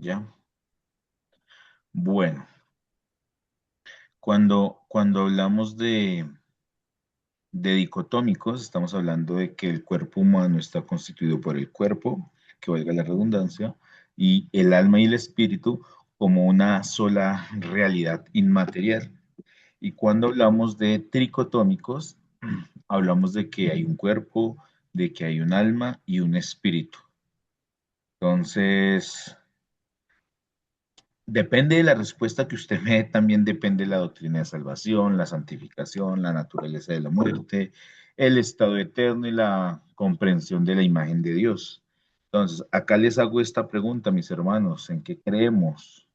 ¿ya? Bueno, cuando hablamos de dicotómicos, estamos hablando de que el cuerpo humano está constituido por el cuerpo, que valga la redundancia, y el alma y el espíritu como una sola realidad inmaterial. Y cuando hablamos de tricotómicos, hablamos de que hay un cuerpo, de que hay un alma y un espíritu. Entonces, depende de la respuesta que usted me dé, también depende de la doctrina de salvación, la santificación, la naturaleza de la muerte, el estado eterno y la comprensión de la imagen de Dios. Entonces, acá les hago esta pregunta, mis hermanos, ¿en qué creemos?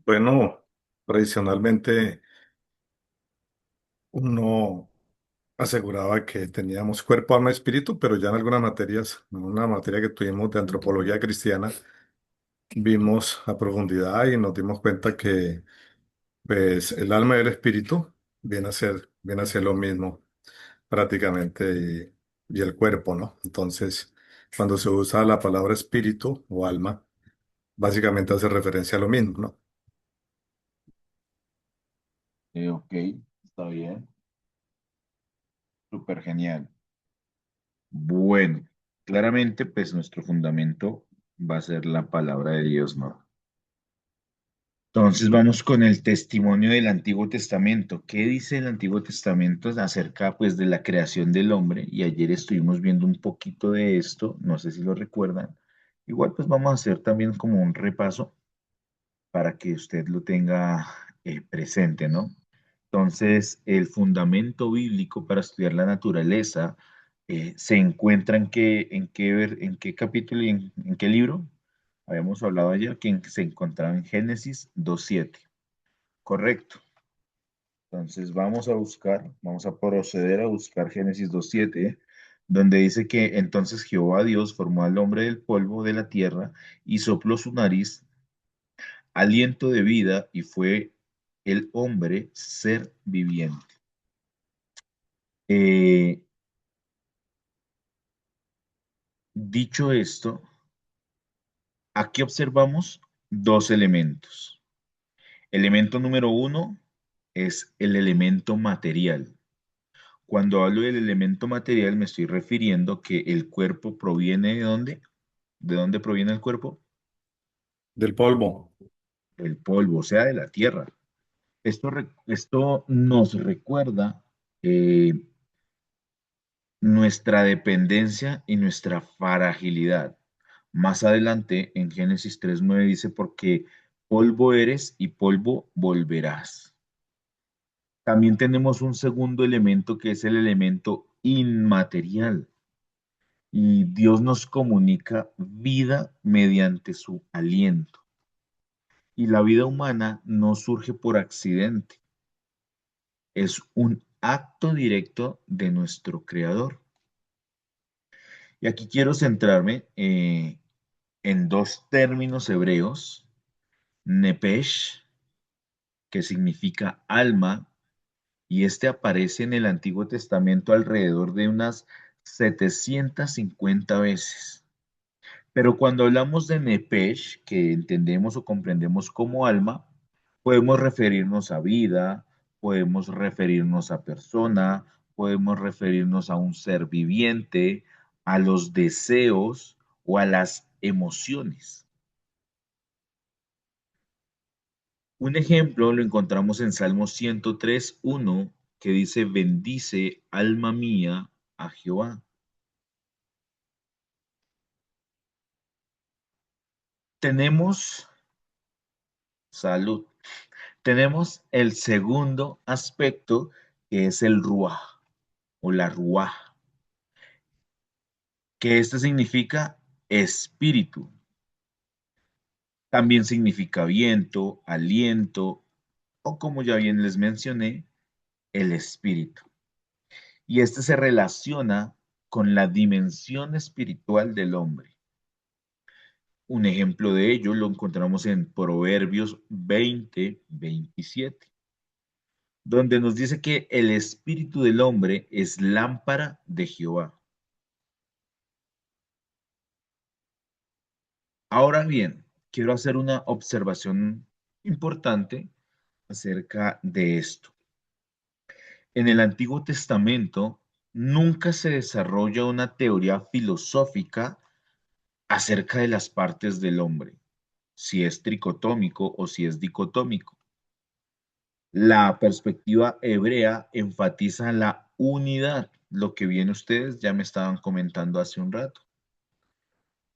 Bueno, tradicionalmente uno aseguraba que teníamos cuerpo, alma, espíritu, pero ya en algunas materias, en una materia que tuvimos de antropología cristiana, vimos a profundidad y nos dimos cuenta que pues, el alma y el espíritu viene a ser lo mismo prácticamente y el cuerpo, ¿no? Entonces, cuando se usa la palabra espíritu o alma, básicamente hace referencia a lo mismo, ¿no? Ok, está bien, súper genial. Bueno, claramente, pues nuestro fundamento va a ser la palabra de Dios, ¿no? Entonces vamos con el testimonio del Antiguo Testamento. ¿Qué dice el Antiguo Testamento acerca pues de la creación del hombre? Y ayer estuvimos viendo un poquito de esto, no sé si lo recuerdan. Igual pues vamos a hacer también como un repaso para que usted lo tenga presente, ¿no? Entonces, el fundamento bíblico para estudiar la naturaleza se encuentra en qué capítulo y en qué libro. Habíamos hablado ayer que se encontraba en Génesis 2:7. Correcto. Entonces vamos a proceder a buscar Génesis 2:7, donde dice que entonces Jehová Dios formó al hombre del polvo de la tierra y sopló su nariz aliento de vida y fue el hombre ser viviente. Eh, Dicho esto, aquí observamos dos elementos. Elemento número uno es el elemento material. Cuando hablo del elemento material, me estoy refiriendo que el cuerpo proviene ¿de dónde? ¿De dónde proviene el cuerpo? Del polvo. Del polvo, o sea, de la tierra. Esto nos recuerda eh, nuestra dependencia y nuestra fragilidad. Más adelante, en Génesis 3:9 dice, porque polvo eres y polvo volverás. También tenemos un segundo elemento que es el elemento inmaterial. Y Dios nos comunica vida mediante su aliento. Y la vida humana no surge por accidente, es un acto directo de nuestro Creador. Y aquí quiero centrarme en dos términos hebreos, nepesh, que significa alma, y este aparece en el Antiguo Testamento alrededor de unas 750 veces. Pero cuando hablamos de Nepesh, que entendemos o comprendemos como alma, podemos referirnos a vida, podemos referirnos a persona, podemos referirnos a un ser viviente, a los deseos o a las emociones. Un ejemplo lo encontramos en Salmo 103:1, que dice, bendice alma mía a Jehová. Tenemos salud. Tenemos el segundo aspecto, que es el ruaj o la ruaj, que este significa espíritu. También significa viento, aliento o como ya bien les mencioné, el espíritu. Y este se relaciona con la dimensión espiritual del hombre. Un ejemplo de ello lo encontramos en Proverbios 20:27, donde nos dice que el espíritu del hombre es lámpara de Jehová. Ahora bien, quiero hacer una observación importante acerca de esto. En el Antiguo Testamento nunca se desarrolla una teoría filosófica acerca de las partes del hombre, si es tricotómico o si es dicotómico. La perspectiva hebrea enfatiza la unidad, lo que bien ustedes ya me estaban comentando hace un rato.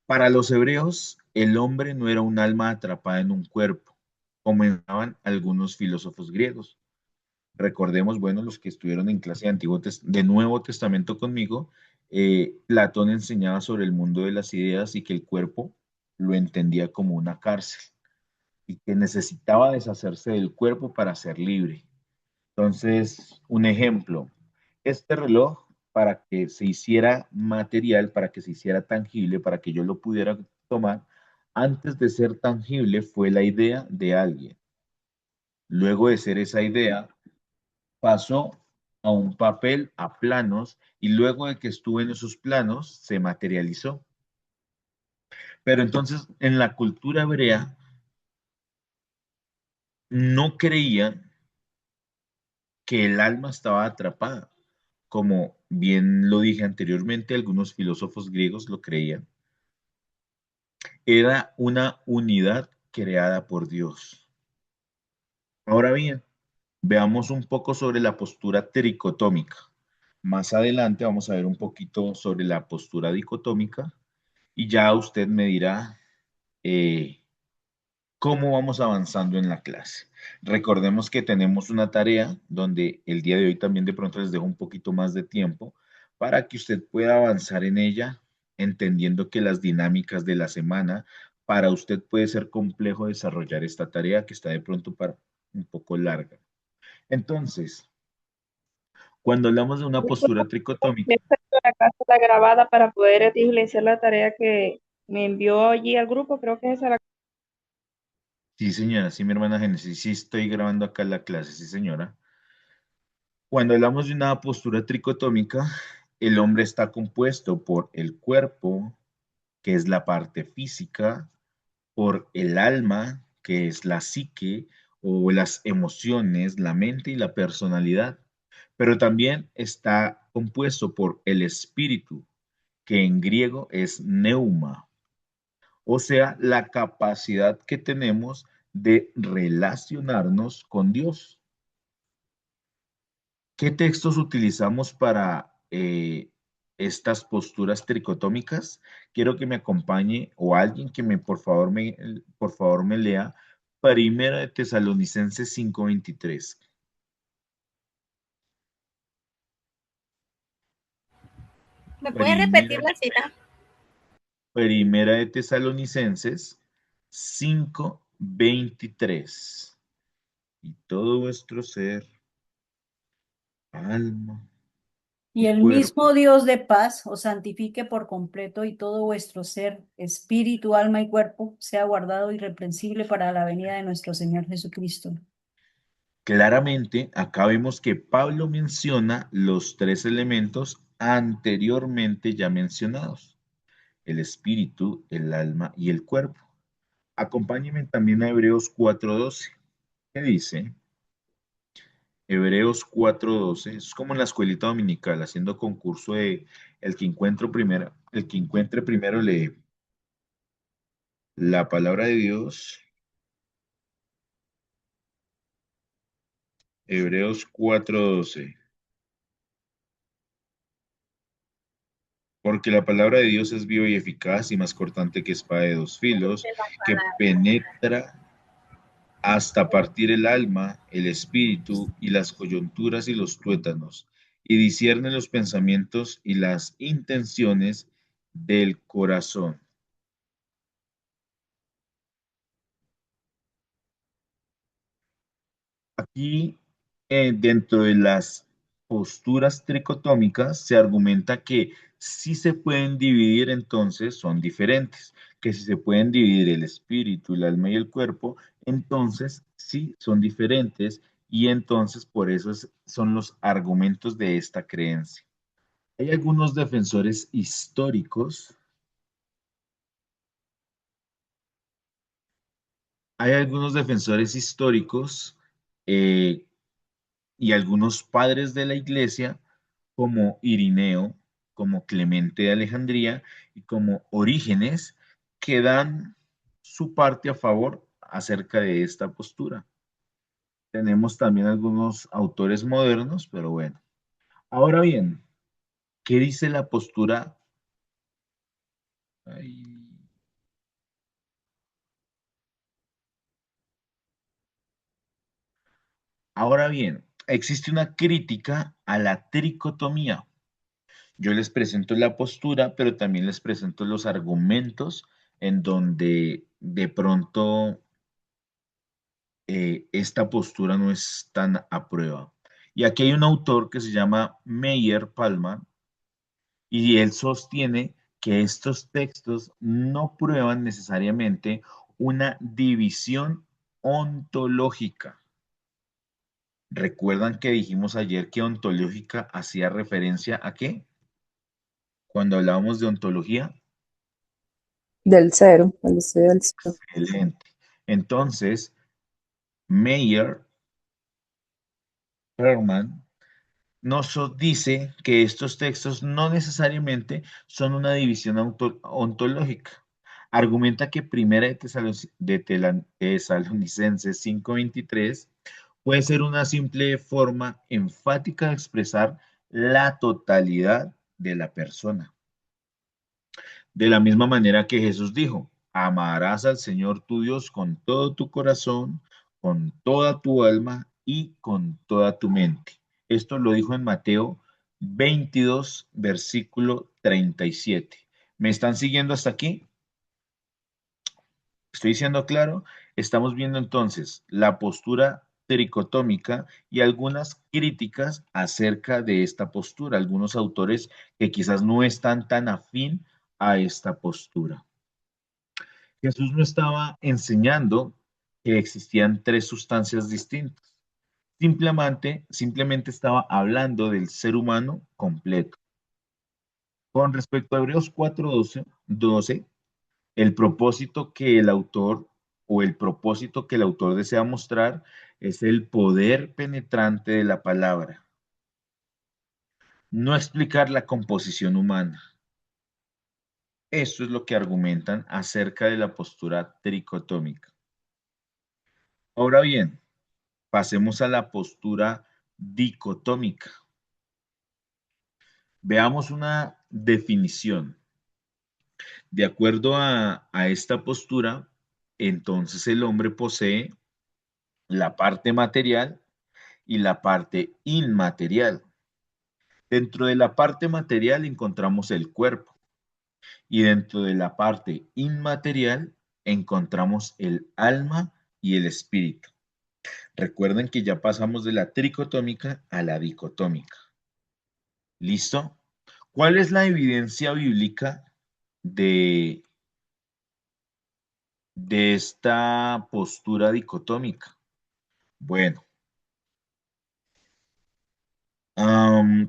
Para los hebreos, el hombre no era un alma atrapada en un cuerpo, como pensaban algunos filósofos griegos. Recordemos, bueno, los que estuvieron en clase de de Nuevo Testamento conmigo, Platón enseñaba sobre el mundo de las ideas y que el cuerpo lo entendía como una cárcel y que necesitaba deshacerse del cuerpo para ser libre. Entonces, un ejemplo, este reloj para que se hiciera material, para que se hiciera tangible, para que yo lo pudiera tomar, antes de ser tangible fue la idea de alguien. Luego de ser esa idea, pasó a un papel, a planos, y luego de que estuvo en esos planos, se materializó. Pero entonces, en la cultura hebrea, no creían que el alma estaba atrapada. Como bien lo dije anteriormente, algunos filósofos griegos lo creían. Era una unidad creada por Dios. Ahora bien, veamos un poco sobre la postura tricotómica. Más adelante vamos a ver un poquito sobre la postura dicotómica y ya usted me dirá eh, cómo vamos avanzando en la clase. Recordemos que tenemos una tarea donde el día de hoy también de pronto les dejo un poquito más de tiempo para que usted pueda avanzar en ella, entendiendo que las dinámicas de la semana, para usted puede ser complejo desarrollar esta tarea que está de pronto para un poco larga. Entonces, cuando hablamos de una Disculpa, postura tricotómica, ya está la casa la grabada para poder diligenciar la tarea que me envió allí al grupo. Creo que esa es la. sí señora, sí mi hermana Génesis, sí estoy grabando acá la clase, sí señora. Cuando hablamos de una postura tricotómica, el hombre está compuesto por el cuerpo, que es la parte física, por el alma, que es la psique o las emociones, la mente y la personalidad, pero también está compuesto por el espíritu, que en griego es neuma, o sea, la capacidad que tenemos de relacionarnos con Dios. ¿Qué textos utilizamos para estas posturas tricotómicas? Quiero que me acompañe o alguien que por favor me lea Primera de Tesalonicenses 5:23. ¿Me puedes repetir Primera, la cita? Primera de Tesalonicenses 5:23. Y todo vuestro ser, alma Y y el cuerpo. mismo Dios de paz os santifique por completo y todo vuestro ser, espíritu, alma y cuerpo, sea guardado irreprensible para la venida de nuestro Señor Jesucristo. Claramente, acá vemos que Pablo menciona los tres elementos anteriormente ya mencionados, el espíritu, el alma y el cuerpo. Acompáñenme también a Hebreos 4:12. ¿Qué dice? Hebreos 4:12. Es como en la escuelita dominical, haciendo concurso de el que encuentre primero lee la palabra de Dios. Hebreos 4:12. Porque la palabra de Dios es viva y eficaz y más cortante que espada de dos filos, que penetra hasta partir el alma, el espíritu y las coyunturas y los tuétanos, y discierne los pensamientos y las intenciones del corazón. Aquí, dentro de las posturas tricotómicas, se argumenta que si se pueden dividir, entonces son diferentes, que si se pueden dividir el espíritu, el alma y el cuerpo, entonces sí son diferentes y entonces por eso son los argumentos de esta creencia. Hay algunos defensores históricos Hay algunos defensores históricos eh, y algunos padres de la iglesia, como Irineo, como Clemente de Alejandría y como Orígenes, que dan su parte a favor acerca de esta postura. Tenemos también algunos autores modernos, pero bueno. Ahora bien, ¿qué dice la postura? Ay, ahora bien, existe una crítica a la tricotomía. Yo les presento la postura, pero también les presento los argumentos en donde de pronto esta postura no es tan a prueba. Y aquí hay un autor que se llama Meyer Palma y él sostiene que estos textos no prueban necesariamente una división ontológica. ¿Recuerdan que dijimos ayer que ontológica hacía referencia a qué? Cuando hablábamos de ontología. Del cero, el estudio del cero. Excelente. Entonces, Meyer Perlman dice que estos textos no necesariamente son una división ontológica. Argumenta que Primera de Tesalonicenses 5:23 puede ser una simple forma enfática de expresar la totalidad de la persona. De la misma manera que Jesús dijo, amarás al Señor tu Dios con todo tu corazón, con toda tu alma y con toda tu mente. Esto lo dijo en Mateo 22, versículo 37. ¿Me están siguiendo hasta aquí? ¿Estoy diciendo claro? Estamos viendo entonces la postura tricotómica y algunas críticas acerca de esta postura, algunos autores que quizás no están tan afín a esta postura. Jesús no estaba enseñando que existían tres sustancias distintas. Simplemente estaba hablando del ser humano completo. Con respecto a Hebreos 4:12, el propósito que el autor el propósito que el autor desea mostrar es el poder penetrante de la palabra, no explicar la composición humana. Esto es lo que argumentan acerca de la postura tricotómica. Ahora bien, pasemos a la postura dicotómica. Veamos una definición. De acuerdo a esta postura, entonces el hombre posee la parte material y la parte inmaterial. Dentro de la parte material encontramos el cuerpo y dentro de la parte inmaterial encontramos el alma y el espíritu. Recuerden que ya pasamos de la tricotómica a la dicotómica. ¿Listo? ¿Cuál es la evidencia bíblica de, de esta postura dicotómica? Bueno,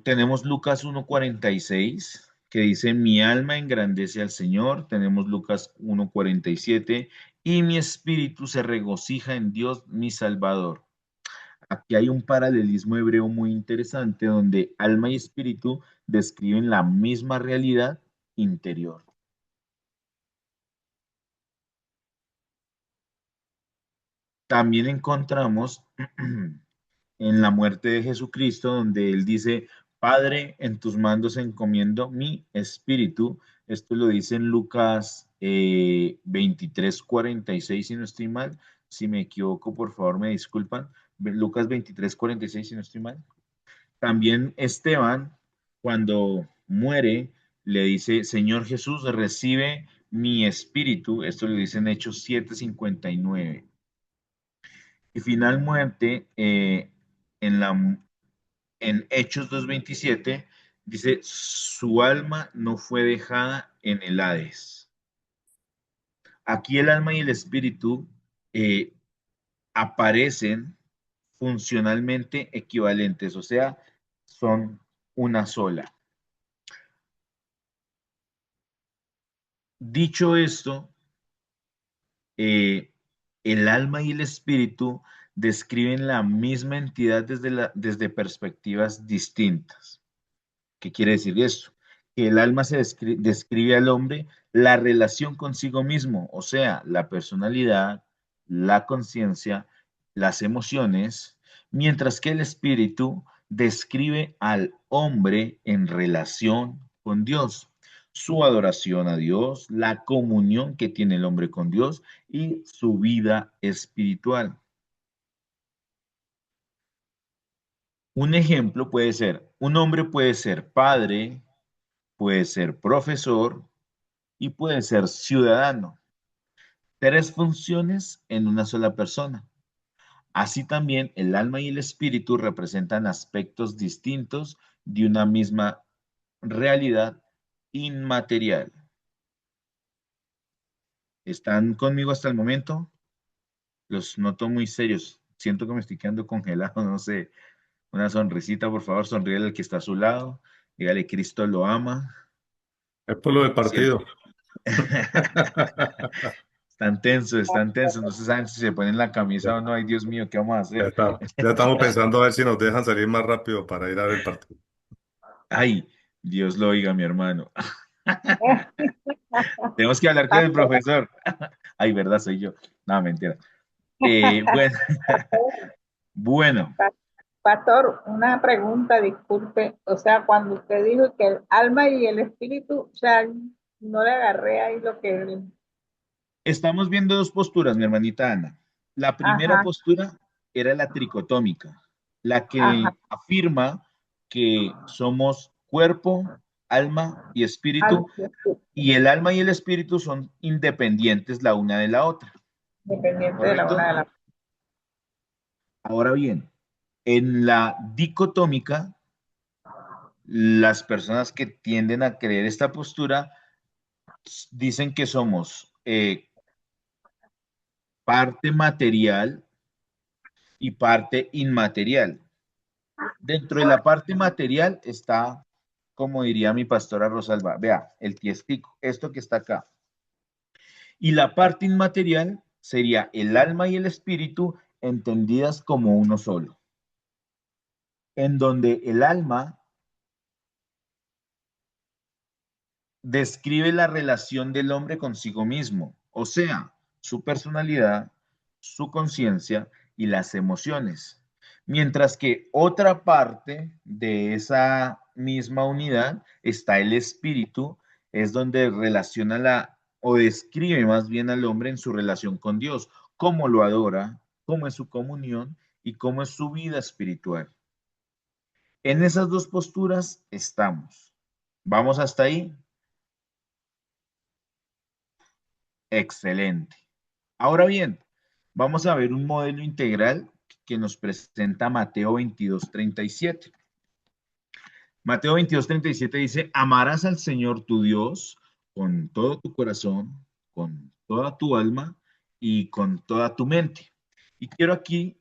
tenemos Lucas 1:46 que dice, mi alma engrandece al Señor. Tenemos Lucas 1:47 y mi espíritu se regocija en Dios mi Salvador. Aquí hay un paralelismo hebreo muy interesante donde alma y espíritu describen la misma realidad interior. También encontramos en la muerte de Jesucristo, donde él dice, Padre, en tus manos encomiendo mi espíritu. Esto lo dice en Lucas 23:46, si no estoy mal. Si me equivoco, por favor, me disculpan. Lucas 23:46, si no estoy mal. También Esteban, cuando muere, le dice, Señor Jesús, recibe mi espíritu. Esto lo dice en Hechos 7:59. Y finalmente, en, la, en Hechos 2:27, dice, su alma no fue dejada en el Hades. Aquí el alma y el espíritu eh, aparecen funcionalmente equivalentes, o sea, son una sola. Dicho esto, eh, el alma y el espíritu describen la misma entidad desde perspectivas distintas. ¿Qué quiere decir esto? Que el alma describe al hombre la relación consigo mismo, o sea, la personalidad, la conciencia, las emociones, mientras que el espíritu describe al hombre en relación con Dios, su adoración a Dios, la comunión que tiene el hombre con Dios y su vida espiritual. Un ejemplo puede ser, un hombre puede ser padre, puede ser profesor y puede ser ciudadano. Tres funciones en una sola persona. Así también el alma y el espíritu representan aspectos distintos de una misma realidad inmaterial. ¿Están conmigo hasta el momento? Los noto muy serios. Siento que me estoy quedando congelado, no sé. Una sonrisita, por favor, sonríele al que está a su lado. Dígale, Cristo lo ama. Es por lo del Siento. partido. Están tensos, no se saben si se ponen la camisa o no. Ay, Dios mío, ¿qué vamos a hacer? Ya estamos pensando a ver si nos dejan salir más rápido para ir a ver el partido. Ay, Dios lo oiga, mi hermano. Tenemos que hablar con el Pastor, profesor. Ay, ¿verdad? Soy yo. No, mentira. Bueno, bueno, pastor, una pregunta, disculpe. O sea, cuando usted dijo que el alma y el espíritu, o sea, no le agarré ahí lo que... estamos viendo dos posturas, mi hermanita Ana. La primera Ajá, postura era la tricotómica, la ajá, que afirma que somos cuerpo, alma y espíritu, alma y espíritu, y el alma y el espíritu son independientes la una de la otra, independiente de la ¿correcto? una de la... Ahora bien, en la dicotómica, las personas que tienden a creer esta postura dicen que somos parte material y parte inmaterial. Dentro de la parte material está, como diría mi pastora Rosalba, vea, el tiestico, esto que está acá. Y la parte inmaterial sería el alma y el espíritu entendidas como uno solo, en donde el alma describe la relación del hombre consigo mismo, o sea, su personalidad, su conciencia y las emociones. Mientras que otra parte de esa misma unidad está el espíritu, es donde relaciona o describe más bien al hombre en su relación con Dios, cómo lo adora, cómo es su comunión y cómo es su vida espiritual. En esas dos posturas estamos. ¿Vamos hasta ahí? Excelente. Ahora bien, vamos a ver un modelo integral que nos presenta Mateo 22:37. Mateo 22:37 dice, amarás al Señor tu Dios con todo tu corazón, con toda tu alma y con toda tu mente. Y quiero aquí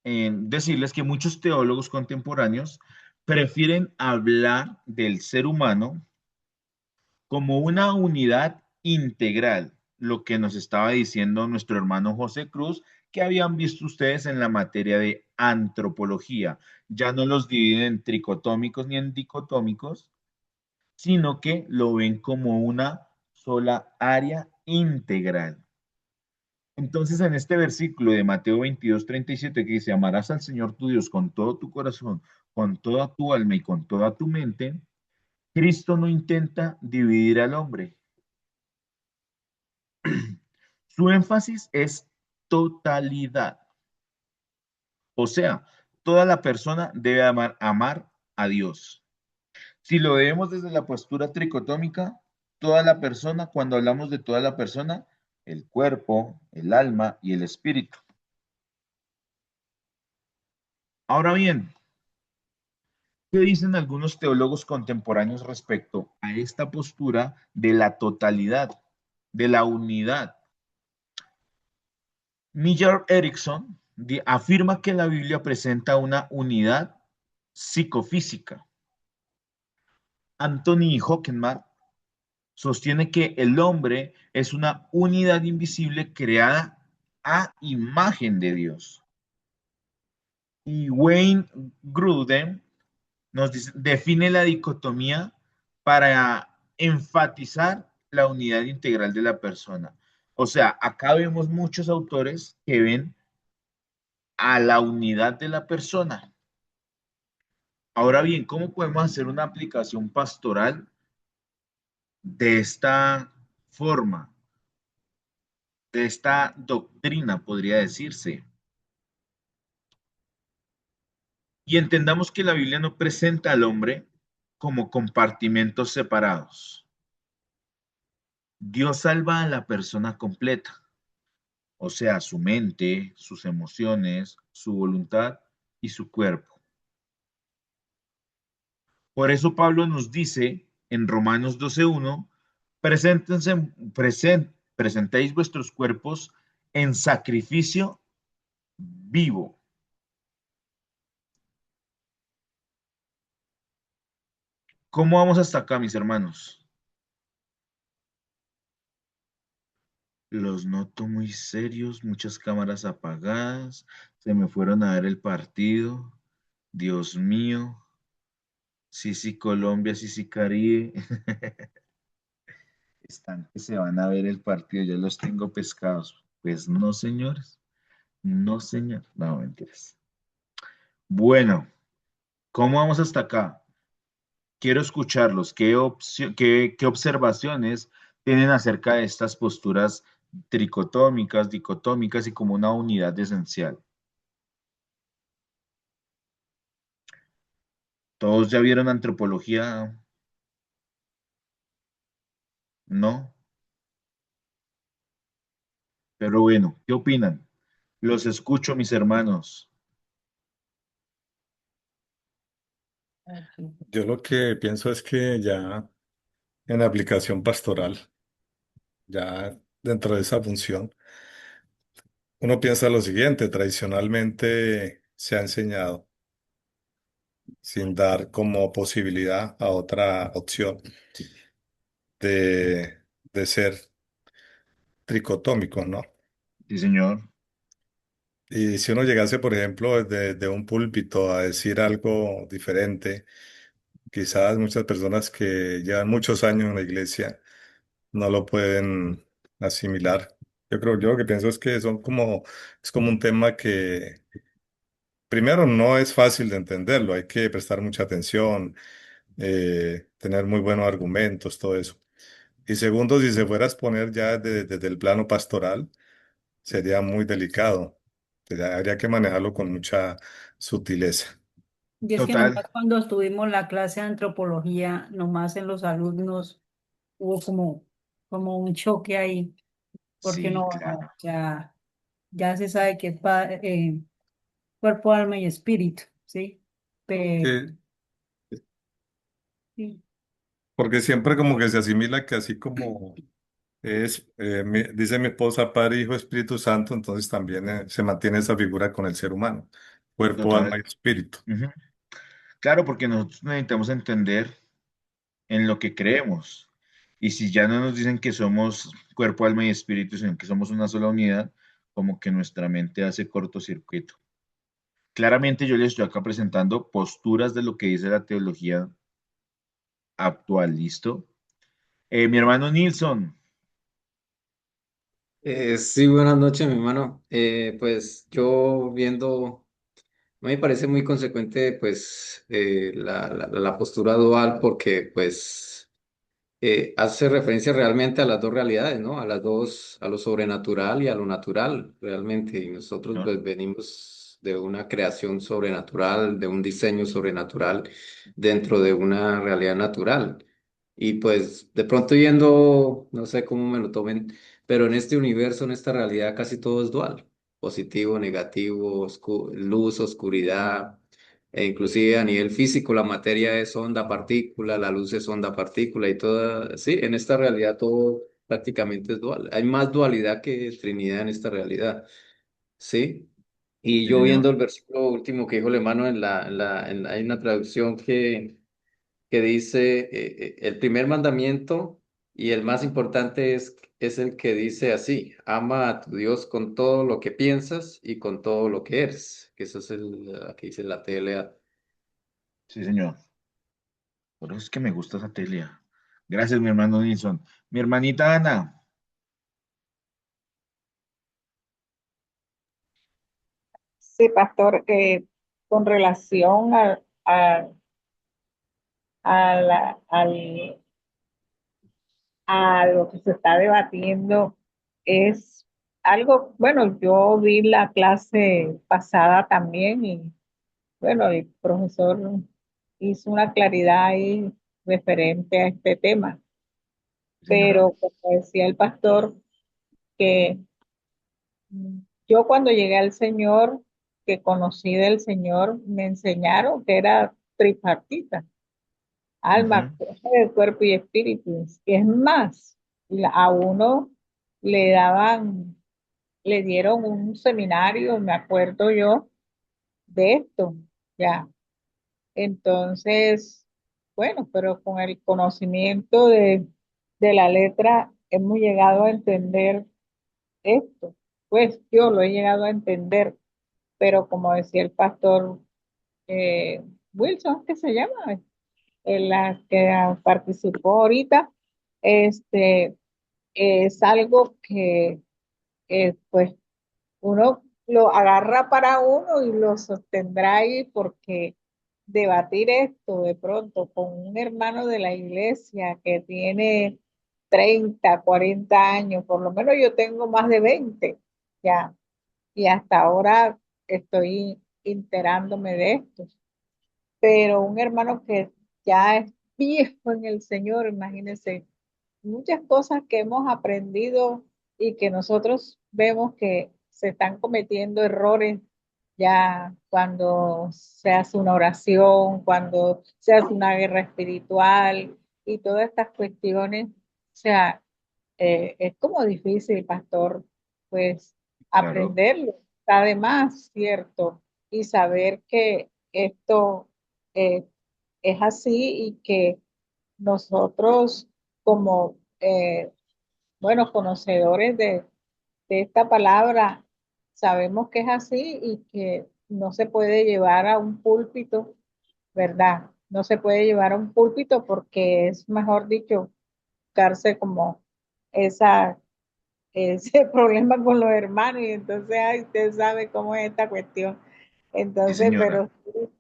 decirles que muchos teólogos contemporáneos prefieren hablar del ser humano como una unidad integral, lo que nos estaba diciendo nuestro hermano José Cruz, que habían visto ustedes en la materia de antropología. Ya no los dividen en tricotómicos ni en dicotómicos, sino que lo ven como una sola área integral. Entonces, en este versículo de Mateo 22:37 que dice, amarás al Señor tu Dios con todo tu corazón, con toda tu alma y con toda tu mente, Cristo no intenta dividir al hombre. Su énfasis es totalidad. O sea, toda la persona debe amar a Dios. Si lo vemos desde la postura tricotómica, toda la persona, cuando hablamos de toda la persona, el cuerpo, el alma y el espíritu. Ahora bien, ¿qué dicen algunos teólogos contemporáneos respecto a esta postura de la totalidad, de la unidad? Millar Erickson afirma que la Biblia presenta una unidad psicofísica. Anthony Hockenmack sostiene que el hombre es una unidad invisible creada a imagen de Dios. Y Wayne Grudem nos dice, define la dicotomía para enfatizar la unidad integral de la persona. O sea, acá vemos muchos autores que ven a la unidad de la persona. Ahora bien, ¿cómo podemos hacer una aplicación pastoral de esta forma, de esta doctrina, podría decirse? Y entendamos que la Biblia no presenta al hombre como compartimentos separados. Dios salva a la persona completa, o sea, su mente, sus emociones, su voluntad y su cuerpo. Por eso Pablo nos dice en Romanos 12:1, presentéis vuestros cuerpos en sacrificio vivo. ¿Cómo vamos hasta acá, mis hermanos? Los noto muy serios, muchas cámaras apagadas, se me fueron a ver el partido. Dios mío, sí, sí, Colombia, sí, sí, Caribe. Están que se van a ver el partido, yo los tengo pescados. Pues no, señores, no, señor. No, mentiras. Bueno, ¿cómo vamos hasta acá? Quiero escucharlos. ¿Qué observaciones tienen acerca de estas posturas tricotómicas, dicotómicas y como una unidad esencial? ¿Todos ya vieron antropología? No, pero bueno, ¿qué opinan? Los escucho, mis hermanos. Yo lo que pienso es que ya en la aplicación pastoral, ya dentro de esa función, uno piensa lo siguiente, tradicionalmente se ha enseñado sin dar como posibilidad a otra opción de, de ser tricotómico, ¿no? Sí, señor. Y si uno llegase, por ejemplo, desde un púlpito a decir algo diferente, quizás muchas personas que llevan muchos años en la iglesia no lo pueden asimilar. Yo lo que pienso es que es como un tema que primero no es fácil de entenderlo, hay que prestar mucha atención, tener muy buenos argumentos, todo eso. Y segundo, si se fuera a exponer ya desde el plano pastoral, sería muy delicado. Habría que manejarlo con mucha sutileza. Y es que Total. nomás cuando estuvimos la clase de antropología, nomás en los alumnos hubo como un choque ahí, porque Sí, no, claro. ya se sabe que es cuerpo, alma y espíritu, ¿sí? Pero, Sí, sí, porque siempre como que se asimila que así como dice mi esposa, Padre, Hijo, Espíritu Santo, entonces también se mantiene esa figura con el ser humano, cuerpo, alma y Total. espíritu. Ujú. Claro, porque nosotros necesitamos entender en lo que creemos. Y si ya no nos dicen que somos cuerpo, alma y espíritu, sino que somos una sola unidad, como que nuestra mente hace cortocircuito. Claramente yo les estoy acá presentando posturas de lo que dice la teología actual, ¿listo? Mi hermano Nilsson, Sí, buenas noches, mi hermano. Pues yo viendo, a mí me parece muy consecuente pues la postura dual porque pues hace referencia realmente a las dos realidades, ¿no? A las dos, a lo sobrenatural y a lo natural, realmente. Y nosotros señor. pues venimos de una creación sobrenatural, de un diseño sobrenatural dentro de una realidad natural. Y pues de pronto yendo, no sé cómo me lo tomen, pero en este universo, en esta realidad, casi todo es dual. Positivo, negativo, luz, oscuridad. E inclusive a nivel físico, la materia es onda partícula, la luz es onda partícula y toda, sí, en esta realidad todo prácticamente es dual. Hay más dualidad que Trinidad en esta realidad, ¿sí? Y Sí, yo señor. viendo el versículo último que dijo el hermano hay una traducción que dice el primer mandamiento Y el más importante es el que dice así, ama a tu Dios con todo lo que piensas y con todo lo que eres, que eso es el que dice la TLA. Sí, señor. Por eso es que me gusta esa telia. Gracias, mi hermano Nilsson. Mi hermanita Ana. Sí, pastor, con relación a a lo que se está debatiendo, es algo, bueno, yo vi la clase pasada también y bueno, el profesor hizo una claridad ahí referente a este tema, Sí, señora. pero como decía el pastor, que yo cuando llegué al Señor, que conocí del Señor, me enseñaron que era tripartita, alma, Ujú. cuerpo y espíritu. Y es más, a uno le daban, le dieron un seminario, me acuerdo yo, de esto, ya. Entonces, bueno, pero con el conocimiento de la letra hemos llegado a entender esto. Pues yo lo he llegado a entender, pero como decía el pastor Wilson, ¿qué se llama? La que participó ahorita, este, es algo que pues uno lo agarra para uno y lo sostendrá ahí porque debatir esto de pronto con un hermano de la iglesia que tiene 30 40 años, por lo menos yo tengo más de 20 ya, y hasta ahora estoy enterándome de esto, pero un hermano que ya es viejo en el Señor, imagínense, muchas cosas que hemos aprendido y que nosotros vemos que se están cometiendo errores ya cuando se hace una oración, cuando se hace una guerra espiritual y todas estas cuestiones. O sea, es como difícil, pastor, pues Claro. aprenderlo. Está de más, ¿cierto? Y saber que esto eh, es así y que nosotros como, bueno, conocedores de esta palabra, sabemos que es así y que no se puede llevar a un púlpito, ¿verdad? No se puede llevar a un púlpito porque es, mejor dicho, buscarse como esa, ese problema con los hermanos y entonces, ay, usted sabe cómo es esta cuestión. Sí, Entonces, señora. pero sí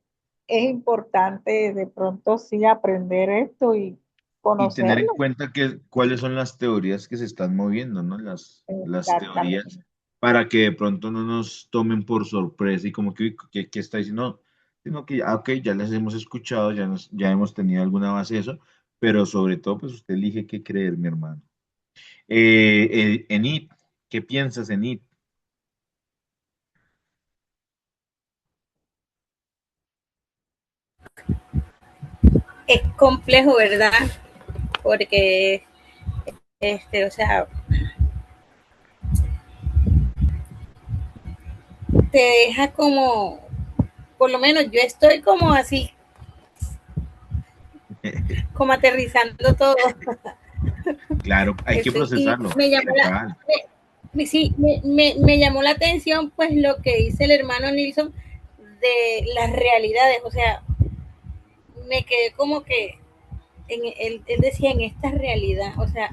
es importante de pronto sí aprender esto y Y tener en conocerlo. cuenta que, cuáles son las teorías que se están moviendo, ¿no? Las teorías, Exactamente. para que de pronto no nos tomen por sorpresa y como que, uy, ¿qué está diciendo? No, sino que, ok, ya las hemos escuchado, ya hemos tenido alguna base de eso, pero sobre todo, pues usted elige qué creer, mi hermano. Enid, ¿qué piensas, Enid? Es complejo, ¿verdad? Porque, o sea, te deja como, por lo menos yo estoy como así, como aterrizando todo. Claro, hay que Y procesarlo, me llamó total. sí, me llamó la atención pues lo que dice el hermano Nilsson de las realidades, o sea, me quedé como que él decía en esta realidad, o sea,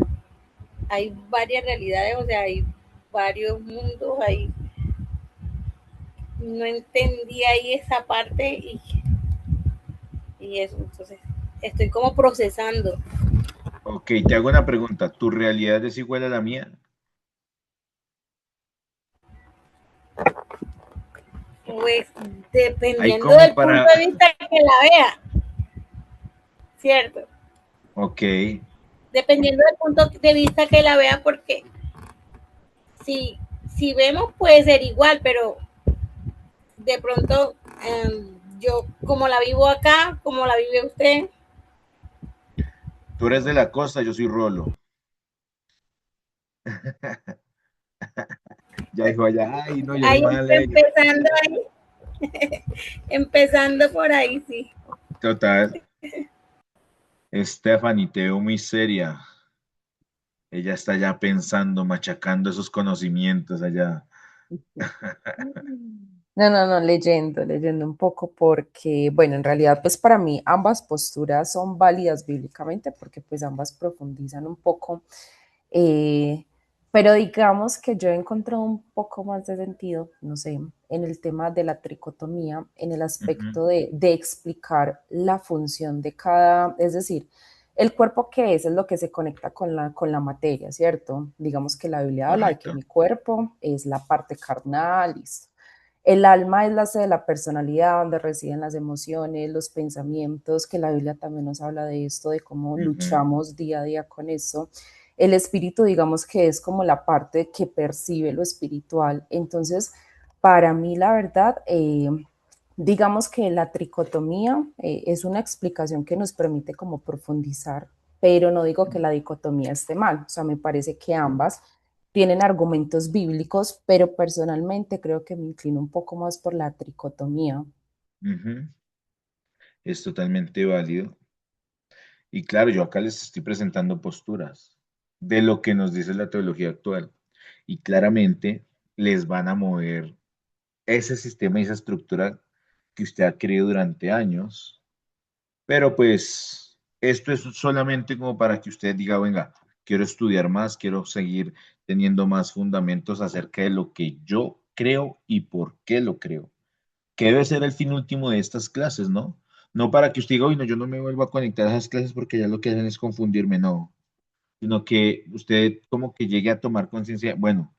hay varias realidades, o sea, hay varios mundos, hay, no entendí ahí esa parte y eso, entonces estoy como procesando. Ok, te hago una pregunta. ¿Tu realidad es igual a la mía? Pues Hay dependiendo como del punto para... de vista que la vea, ¿cierto? Ok, Dependiendo del punto de vista que la vea, porque si, si vemos puede ser igual, pero de pronto yo como la vivo acá, como la vive usted, tú eres de la costa, yo soy Rolo. Ya dijo allá, ay, no, yo soy ahí más alegre. empezando por ahí, sí. Total. Stephanie, te veo muy seria. Ella está ya pensando, machacando esos conocimientos allá. No, no, no, leyendo un poco porque, bueno, en realidad pues para mí ambas posturas son válidas bíblicamente porque pues ambas profundizan un poco, eh, pero digamos que yo he encontrado un poco más de sentido, no sé, en el tema de la tricotomía, en el Ujú, aspecto de explicar la función de cada, es decir, el cuerpo que es lo que se conecta con la materia, ¿cierto? Digamos que la Biblia habla de que correcto. mi cuerpo es la parte carnal, listo. El alma es la sede de la personalidad, donde residen las emociones, los pensamientos, que la Biblia también nos habla de esto, de cómo Ujú, luchamos día a día con eso. El espíritu, digamos que es como la parte que percibe lo espiritual. Entonces, para mí, la verdad, digamos que la tricotomía es una explicación que nos permite como profundizar, pero no digo que la dicotomía esté mal, o sea, me parece que ambas tienen argumentos bíblicos, pero personalmente creo que me inclino un poco más por la tricotomía. ujú. Es totalmente válido. Y claro, yo acá les estoy presentando posturas de lo que nos dice la teología actual. Y claramente les van a mover ese sistema y esa estructura que usted ha creído durante años. Pero pues esto es solamente como para que usted diga, venga, quiero estudiar más, quiero seguir teniendo más fundamentos acerca de lo que yo creo y por qué lo creo. Que debe ser el fin último de estas clases, ¿no? No para que usted diga, uy, no, yo no me vuelvo a conectar a esas clases porque ya lo que hacen es confundirme, no, sino que usted como que llegue a tomar conciencia, bueno,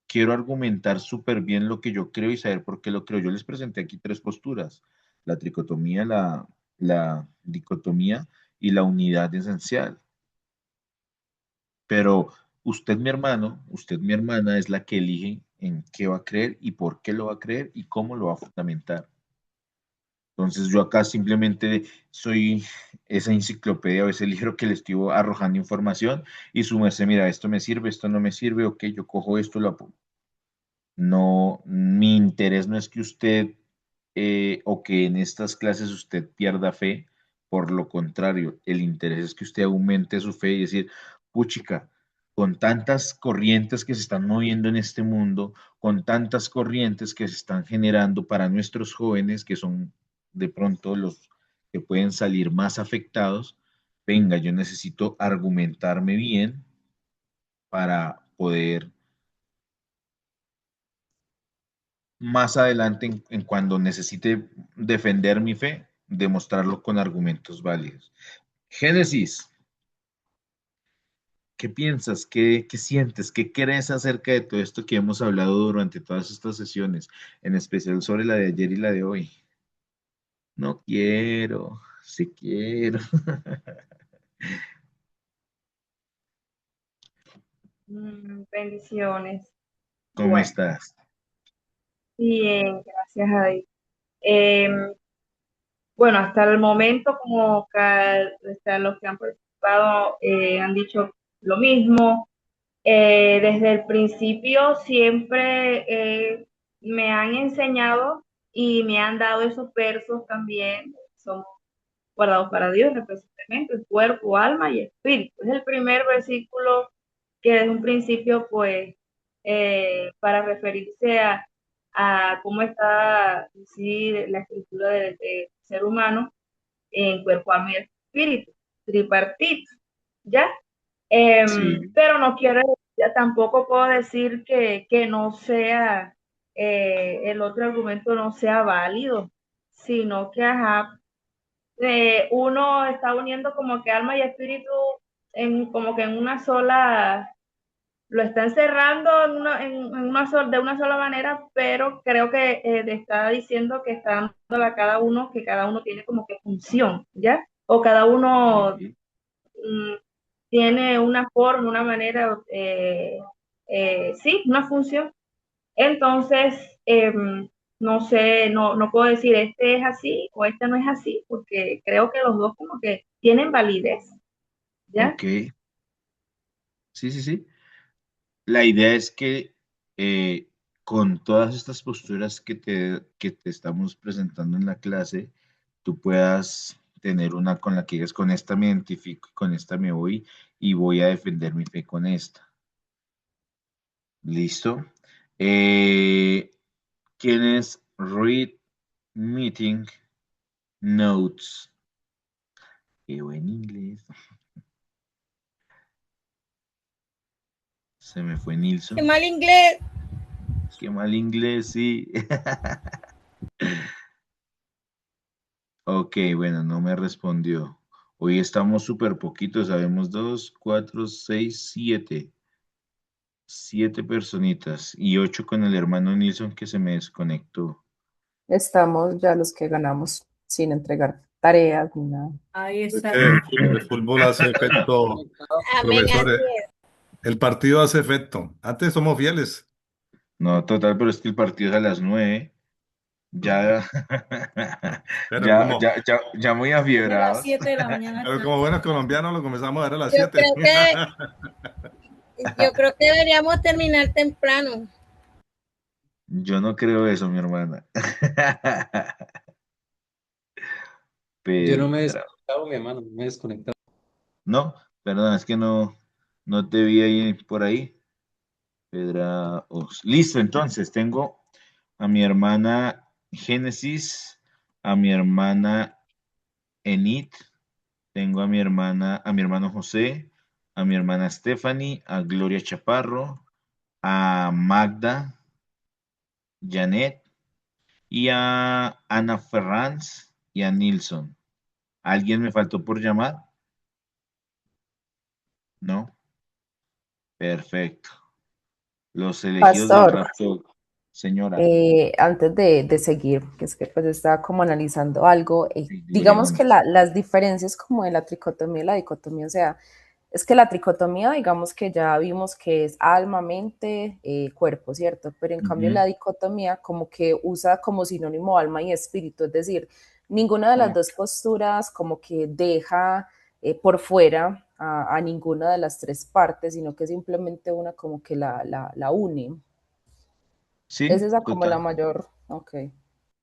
quiero argumentar súper bien lo que yo creo y saber por qué lo creo. Yo les presenté aquí tres posturas, la tricotomía, la dicotomía y la unidad esencial. Pero usted, mi hermano, usted, mi hermana, es la que elige en qué va a creer y por qué lo va a creer y cómo lo va a fundamentar. Entonces yo acá simplemente soy esa enciclopedia o ese libro que le estoy arrojando información y su merced, mira, esto me sirve, esto no me sirve, ok, yo cojo esto, lo apunto. No, mi interés no es que usted o que en estas clases usted pierda fe, por lo contrario, el interés es que usted aumente su fe y decir, puchica, con tantas corrientes que se están moviendo en este mundo, con tantas corrientes que se están generando para nuestros jóvenes, que son de pronto los que pueden salir más afectados, venga, yo necesito argumentarme bien para poder más adelante, en cuando necesite defender mi fe, demostrarlo con argumentos válidos. Génesis, ¿qué piensas? ¿Qué sientes? ¿Qué crees acerca de todo esto que hemos hablado durante todas estas sesiones, en especial sobre la de ayer y la de hoy? No quiero, sí quiero. Bendiciones. ¿Cómo Bueno, estás? bien, gracias a Dios. Em, bueno, hasta el momento, como hasta los que han participado han dicho lo mismo. Desde el principio siempre me han enseñado y me han dado esos versos también. Somos guardados para Dios, representantemente, el cuerpo, alma y espíritu. Es el primer versículo que desde un principio, pues, para referirse a cómo está sí, la estructura del ser humano en cuerpo, alma y espíritu, tripartito, ¿ya? Sí, Pero no quiero, ya tampoco puedo decir que no sea, el otro argumento no sea válido, sino que, ajá, uno está uniendo como que alma y espíritu como que en una sola, lo está encerrando de una sola manera, pero creo que está diciendo que está dándole a cada uno, que cada uno tiene como que función, ¿ya? O cada uno sí. mm, tiene una forma, una manera, sí, una función. Entonces, no sé, no puedo decir este es así o este no es así, porque creo que los dos como que tienen validez, ¿ya? Ok, sí, sí, sí. La idea es que con todas estas posturas que te estamos presentando en la clase, tú puedas tener una con la que digas, con esta me identifico y con esta me voy, y voy a defender mi fe con esta. ¿Listo? Eh, ¿Quién es Read Meeting Notes? Qué buen inglés. Se me fue Qué Nilsson. mal inglés. Qué mal inglés, sí. Ok, bueno, no me respondió. Hoy estamos súper poquitos, sabemos 2, 4, 6, 7. 7 personitas y 8 con el hermano Nilsson que se me desconectó. Estamos ya los que ganamos sin entregar tareas ni nada. Ahí Es está. que el fútbol hace efecto, Amén, profesor. así es. El partido hace efecto. Antes somos fieles. No, total, pero es que el partido es a las 9. Ya, Pero ya, como, ya, ya, ya muy A las afiebrados. 7 de la mañana pero está. como buenos colombianos lo comenzamos a ver a las Yo 7. creo yo creo que deberíamos terminar temprano. Yo no creo eso, mi hermana. Yo no me he Pedra. desconectado, mi hermano, no me he desconectado. No, perdón, es que no te vi ahí por ahí. Pedra. Listo, entonces tengo a mi hermana Génesis, a mi hermana Enid, tengo a mi hermano José, a mi hermana Stephanie, a Gloria Chaparro, a Magda, Janet y a Ana Ferranz y a Nilsson. ¿Alguien me faltó por llamar? No. Perfecto. Los elegidos del Pastor, rapto, señora. antes de seguir, que es que pues estaba como analizando algo, Sí, digamos dígame. que las diferencias como de la tricotomía y la dicotomía, o sea, es que la tricotomía, digamos que ya vimos que es alma, mente, cuerpo, ¿cierto? Pero en cambio Ujú. la dicotomía como que usa como sinónimo alma y espíritu, es decir, ninguna de las dos posturas como que deja por fuera a ninguna de las tres partes, sino que simplemente una como que la une. Es Sí, esa como la total. mayor, ok.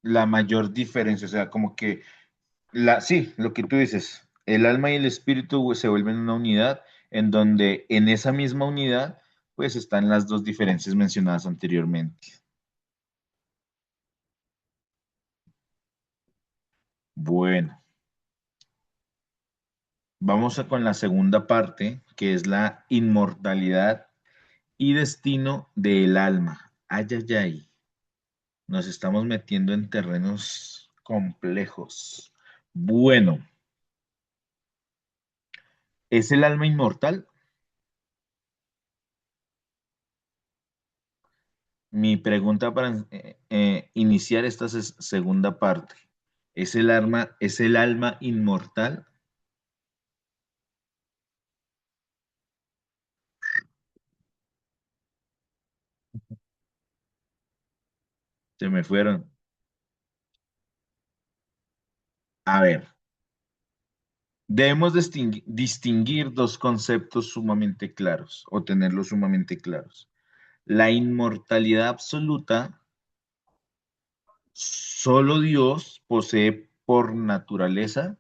La mayor diferencia, o sea, como que sí, lo que tú dices, el alma y el espíritu se vuelven una unidad en donde en esa misma unidad pues están las dos diferencias mencionadas anteriormente. Bueno, vamos con la segunda parte, que es la inmortalidad y destino del alma. Ay, ay, ay. Nos estamos metiendo en terrenos complejos. Bueno, ¿es el alma inmortal? Mi pregunta para iniciar esta segunda parte. Es el alma inmortal? Se me fueron. A ver, debemos distinguir dos conceptos sumamente claros o tenerlos sumamente claros. La inmortalidad absoluta, solo Dios posee por naturaleza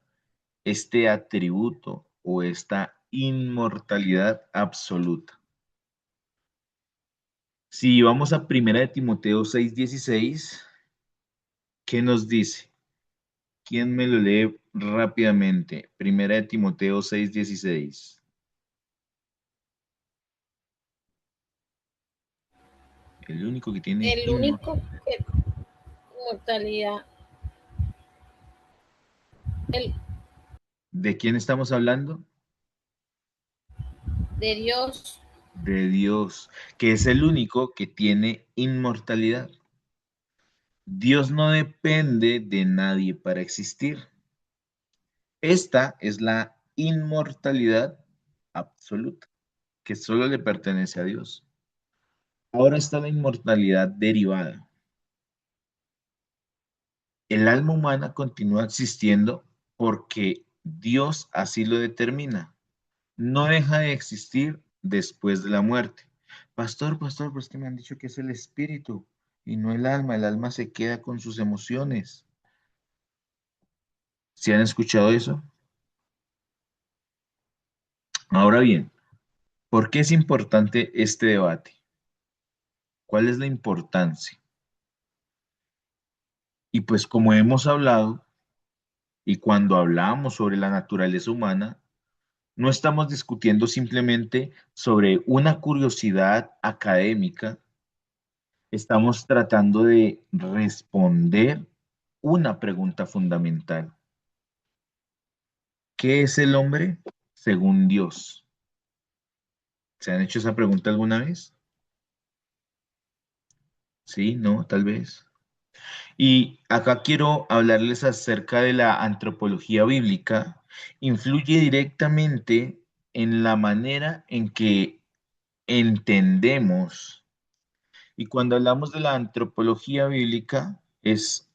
este atributo o esta inmortalidad absoluta. Si vamos a Primera de Timoteo 6:16, ¿qué nos dice? ¿Quién me lo lee rápidamente? Primera de Timoteo 6:16. El único que tiene El único que mortalidad, el ¿De quién estamos hablando? de Dios, De Dios, que es el único que tiene inmortalidad. Dios no depende de nadie para existir. Esta es la inmortalidad absoluta, que solo le pertenece a Dios. Ahora está la inmortalidad derivada. El alma humana continúa existiendo porque Dios así lo determina. No deja de existir después de la muerte. Pastor, pues que me han dicho que es el espíritu y no el alma. El alma se queda con sus emociones. ¿Sí han escuchado eso? Ahora bien, ¿por qué es importante este debate? ¿Cuál es la importancia? Y pues como hemos hablado, y cuando hablamos sobre la naturaleza humana, no estamos discutiendo simplemente sobre una curiosidad académica, estamos tratando de responder una pregunta fundamental. ¿Qué es el hombre según Dios? ¿Se han hecho esa pregunta alguna vez? Sí, no, tal vez. Y acá quiero hablarles acerca de la antropología bíblica. Influye directamente en la manera en que entendemos. Y cuando hablamos de la antropología bíblica, es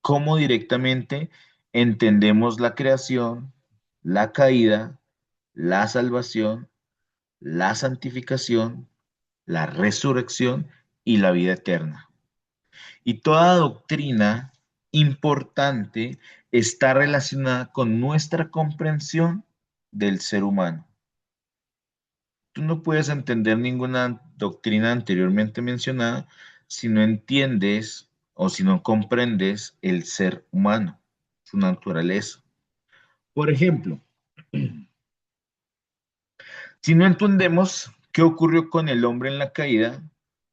cómo directamente entendemos la creación, la caída, la salvación, la santificación, la resurrección y la vida eterna. Y toda doctrina importante está relacionada con nuestra comprensión del ser humano. Tú no puedes entender ninguna doctrina anteriormente mencionada si no entiendes o si no comprendes el ser humano, su naturaleza. Por ejemplo, si no entendemos qué ocurrió con el hombre en la caída,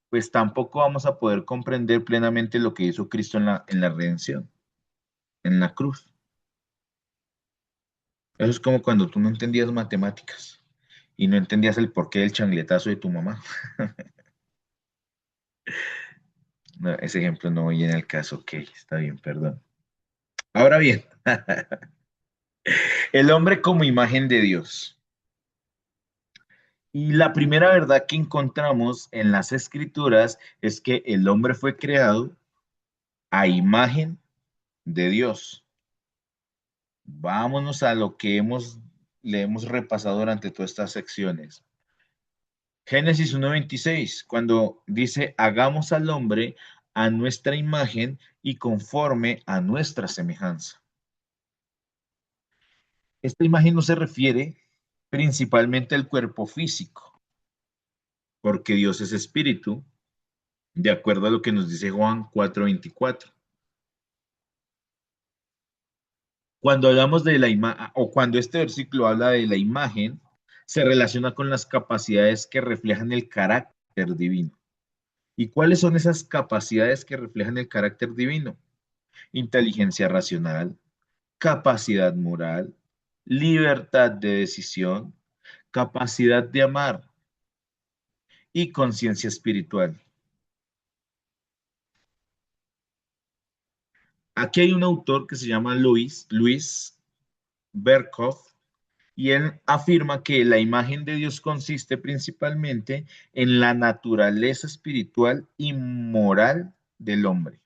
pues tampoco vamos a poder comprender plenamente lo que hizo Cristo en la redención, en la cruz. Eso es como cuando tú no entendías matemáticas y no entendías el porqué del changletazo de tu mamá. No, ese ejemplo no viene al caso. Ok, está bien, perdón. Ahora bien, el hombre como imagen de Dios. Y la primera verdad que encontramos en las escrituras es que el hombre fue creado a imagen de Dios. Vámonos a lo que le hemos repasado durante todas estas secciones. Génesis 1:26, cuando dice, hagamos al hombre a nuestra imagen y conforme a nuestra semejanza. Esta imagen no se refiere principalmente al cuerpo físico, porque Dios es espíritu, de acuerdo a lo que nos dice Juan 4:24. Cuando hablamos de la imagen, o cuando este versículo habla de la imagen, se relaciona con las capacidades que reflejan el carácter divino. ¿Y cuáles son esas capacidades que reflejan el carácter divino? Inteligencia racional, capacidad moral, libertad de decisión, capacidad de amar y conciencia espiritual. Aquí hay un autor que se llama Luis Berkhoff y él afirma que la imagen de Dios consiste principalmente en la naturaleza espiritual y moral del hombre.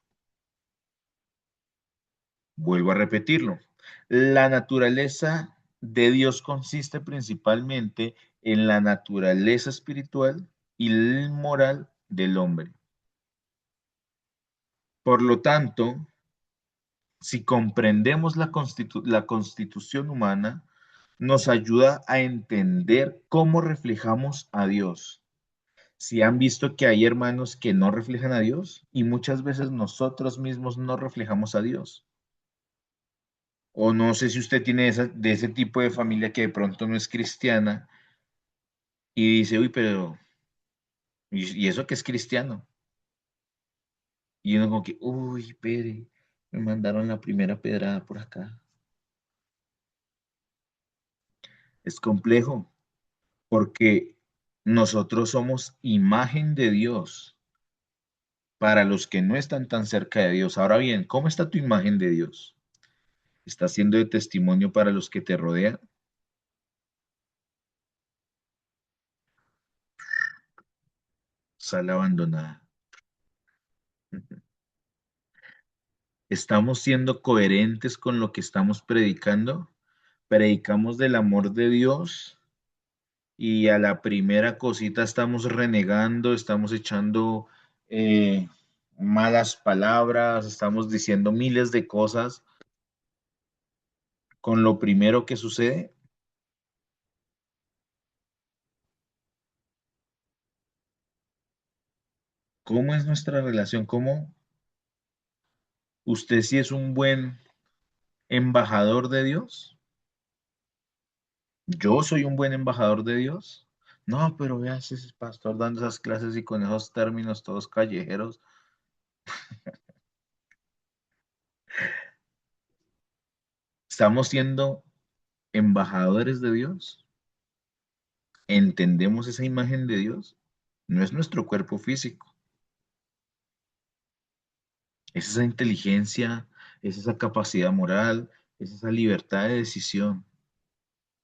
Vuelvo a repetirlo. La naturaleza de Dios consiste principalmente en la naturaleza espiritual y moral del hombre. Por lo tanto, si comprendemos la constitución humana, nos ayuda a entender cómo reflejamos a Dios. Si han visto que hay hermanos que no reflejan a Dios y muchas veces nosotros mismos no reflejamos a Dios. O no sé si usted tiene de ese tipo de familia que de pronto no es cristiana y dice, uy, pero, ¿y eso que es cristiano? Y uno como que, uy, pere, me mandaron la primera pedrada por acá. Es complejo porque nosotros somos imagen de Dios para los que no están tan cerca de Dios. Ahora bien, ¿cómo está tu imagen de Dios? ¿Está siendo de testimonio para los que te rodean? Sala abandonada. ¿Estamos siendo coherentes con lo que estamos predicando? ¿Predicamos del amor de Dios y a la primera cosita estamos renegando, estamos echando eh, malas palabras, estamos diciendo miles de cosas con lo primero que sucede? ¿Cómo es nuestra relación? ¿Cómo usted sí es un buen embajador de Dios? ¿Yo soy un buen embajador de Dios? No, pero vea ese pastor dando esas clases y con esos términos todos callejeros. ¿Estamos siendo embajadores de Dios? ¿Entendemos esa imagen de Dios? No es nuestro cuerpo físico, es esa inteligencia, es esa capacidad moral, es esa libertad de decisión,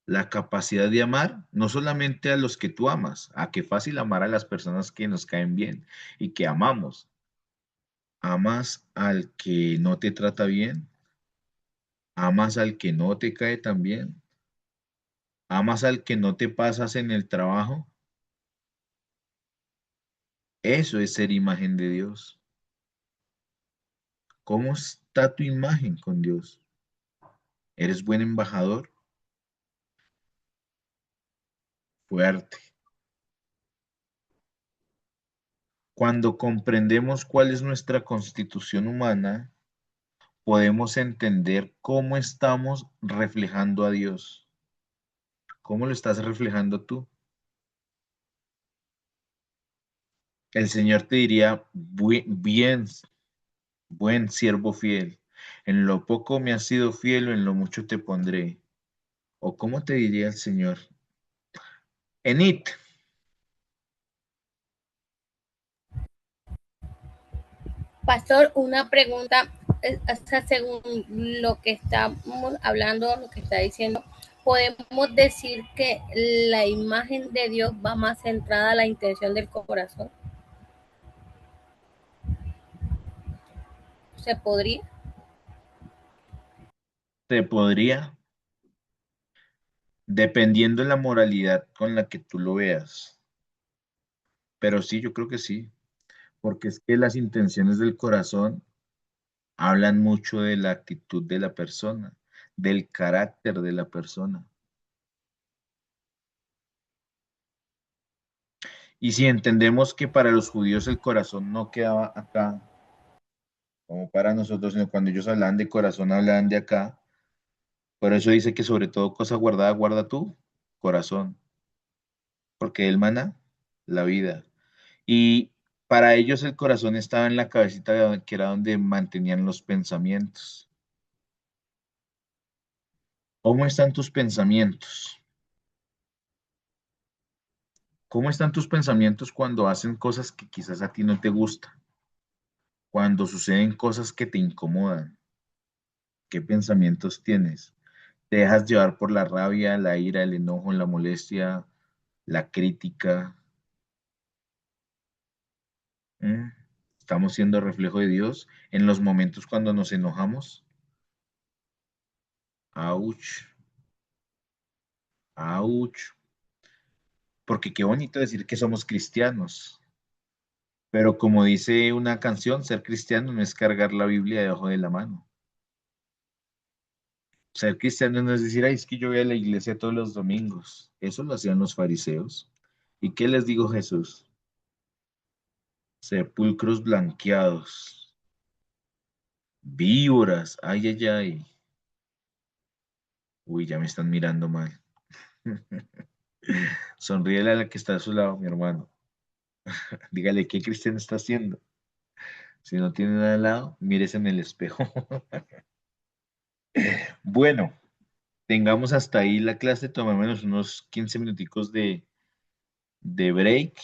la capacidad de amar, no solamente a los que tú amas, a qué fácil amar a las personas que nos caen bien y que amamos. ¿Amas al que no te trata bien? ¿Amas al que no te cae tan bien? ¿Amas al que no te pasas en el trabajo? Eso es ser imagen de Dios. ¿Cómo está tu imagen con Dios? ¿Eres buen embajador? Fuerte. Cuando comprendemos cuál es nuestra constitución humana, podemos entender cómo estamos reflejando a Dios. ¿Cómo lo estás reflejando tú? El Señor te diría, bien, buen siervo fiel. En lo poco me has sido fiel o en lo mucho te pondré. ¿O cómo te diría el Señor? En it, Pastor, una pregunta, o sea, según lo que estamos hablando, lo que está diciendo, podemos decir que la imagen de Dios va más centrada a la intención del corazón. ¿Se podría? te podría, dependiendo de la moralidad con la que tú lo veas. Pero sí, yo creo que sí, porque es que las intenciones del corazón hablan mucho de la actitud de la persona, del carácter de la persona. Y si entendemos que para los judíos el corazón no quedaba acá, como para nosotros, sino cuando ellos hablaban de corazón, hablaban de acá, por eso dice que sobre todo cosa guardada, guarda tu corazón, porque él mana la vida. Y para ellos el corazón estaba en la cabecita, que era donde mantenían los pensamientos. ¿Cómo están tus pensamientos? ¿Cómo están tus pensamientos cuando hacen cosas que quizás a ti no te gustan? Cuando suceden cosas que te incomodan. ¿Qué pensamientos tienes? ¿Te dejas llevar por la rabia, la ira, el enojo, la molestia, la crítica? ¿Mm? ¿Estamos siendo reflejo de Dios en los momentos cuando nos enojamos? Auch, auch. Porque qué bonito decir que somos cristianos. Pero como dice una canción, ser cristiano no es cargar la Biblia debajo de la mano. Ser cristiano no es decir, ay, es que yo voy a la iglesia todos los domingos. Eso lo hacían los fariseos. ¿Y qué les dijo Jesús? Sepulcros blanqueados, víboras, ay, ay, ay. Uy, ya me están mirando mal. Sonríele a la que está a su lado, mi hermano. Dígale, ¿qué cristiano está haciendo? Si no tiene nada al lado, mírese en el espejo. Bueno, tengamos hasta ahí la clase, tomémonos unos 15 minuticos de break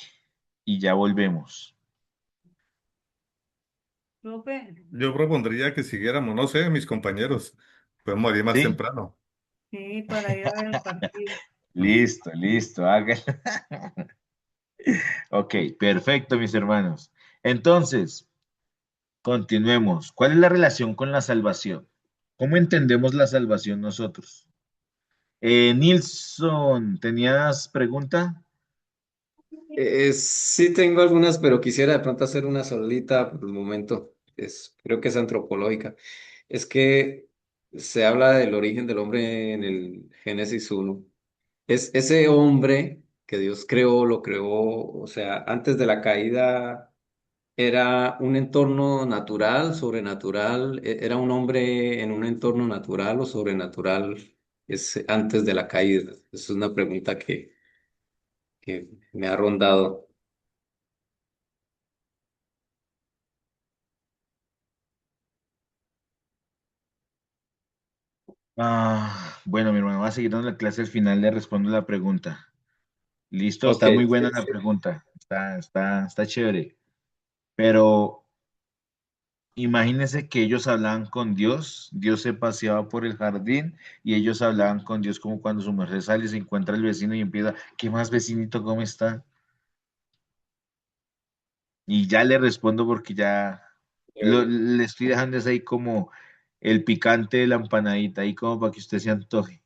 y ya volvemos. Profe, Yo propondría que siguiéramos, no sé, mis compañeros, podemos morir más ¿Sí? temprano. sí, para ir a ver el partido. Listo, listo, hágalo. Ok, perfecto, mis hermanos. Entonces, continuemos. ¿Cuál es la relación con la salvación? ¿Cómo entendemos la salvación nosotros? Nilsson, ¿tenías pregunta? Sí tengo algunas, pero quisiera de pronto hacer una solita por el momento. Creo que es antropológica. Es que se habla del origen del hombre en el Génesis 1. Es ese hombre que Dios creó, lo creó, o sea, antes de la caída, era un entorno natural, sobrenatural, era un hombre en un entorno natural o sobrenatural es antes de la caída. Esa es una pregunta que me ha rondado. Bueno, mi hermano, va a seguir dando la clase al final, le respondo la pregunta. Listo, Ok, está muy buena la pregunta, está chévere. Pero imagínense que ellos hablaban con Dios, Dios se paseaba por el jardín y ellos hablaban con Dios como cuando su merced sale y se encuentra el vecino y empieza, ¿qué más vecinito, cómo está? Y ya le respondo porque ya le estoy dejando eso ahí como el picante de la empanadita, ahí como para que usted se antoje.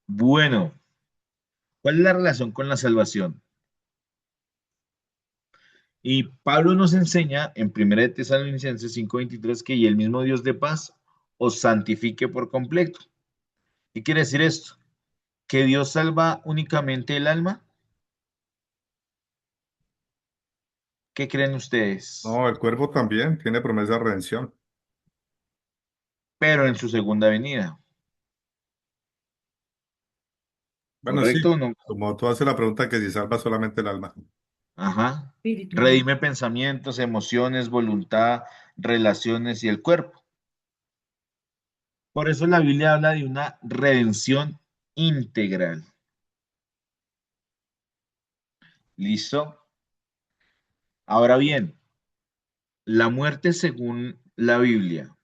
Bueno, ¿cuál es la relación con la salvación? Y Pablo nos enseña en 1 de Tesalonicenses 5:23 que y el mismo Dios de paz os santifique por completo. ¿Qué quiere decir esto? ¿Que Dios salva únicamente el alma? ¿Qué creen ustedes? No, el cuerpo también tiene promesa de redención. Pero en su segunda venida, Bueno, sí, ¿correcto o no? como tú haces la pregunta que si salva solamente el alma. Ajá. Espiritual. Redime pensamientos, emociones, voluntad, relaciones y el cuerpo. Por eso la Biblia habla de una redención integral. ¿Listo? Ahora bien, la muerte según la Biblia,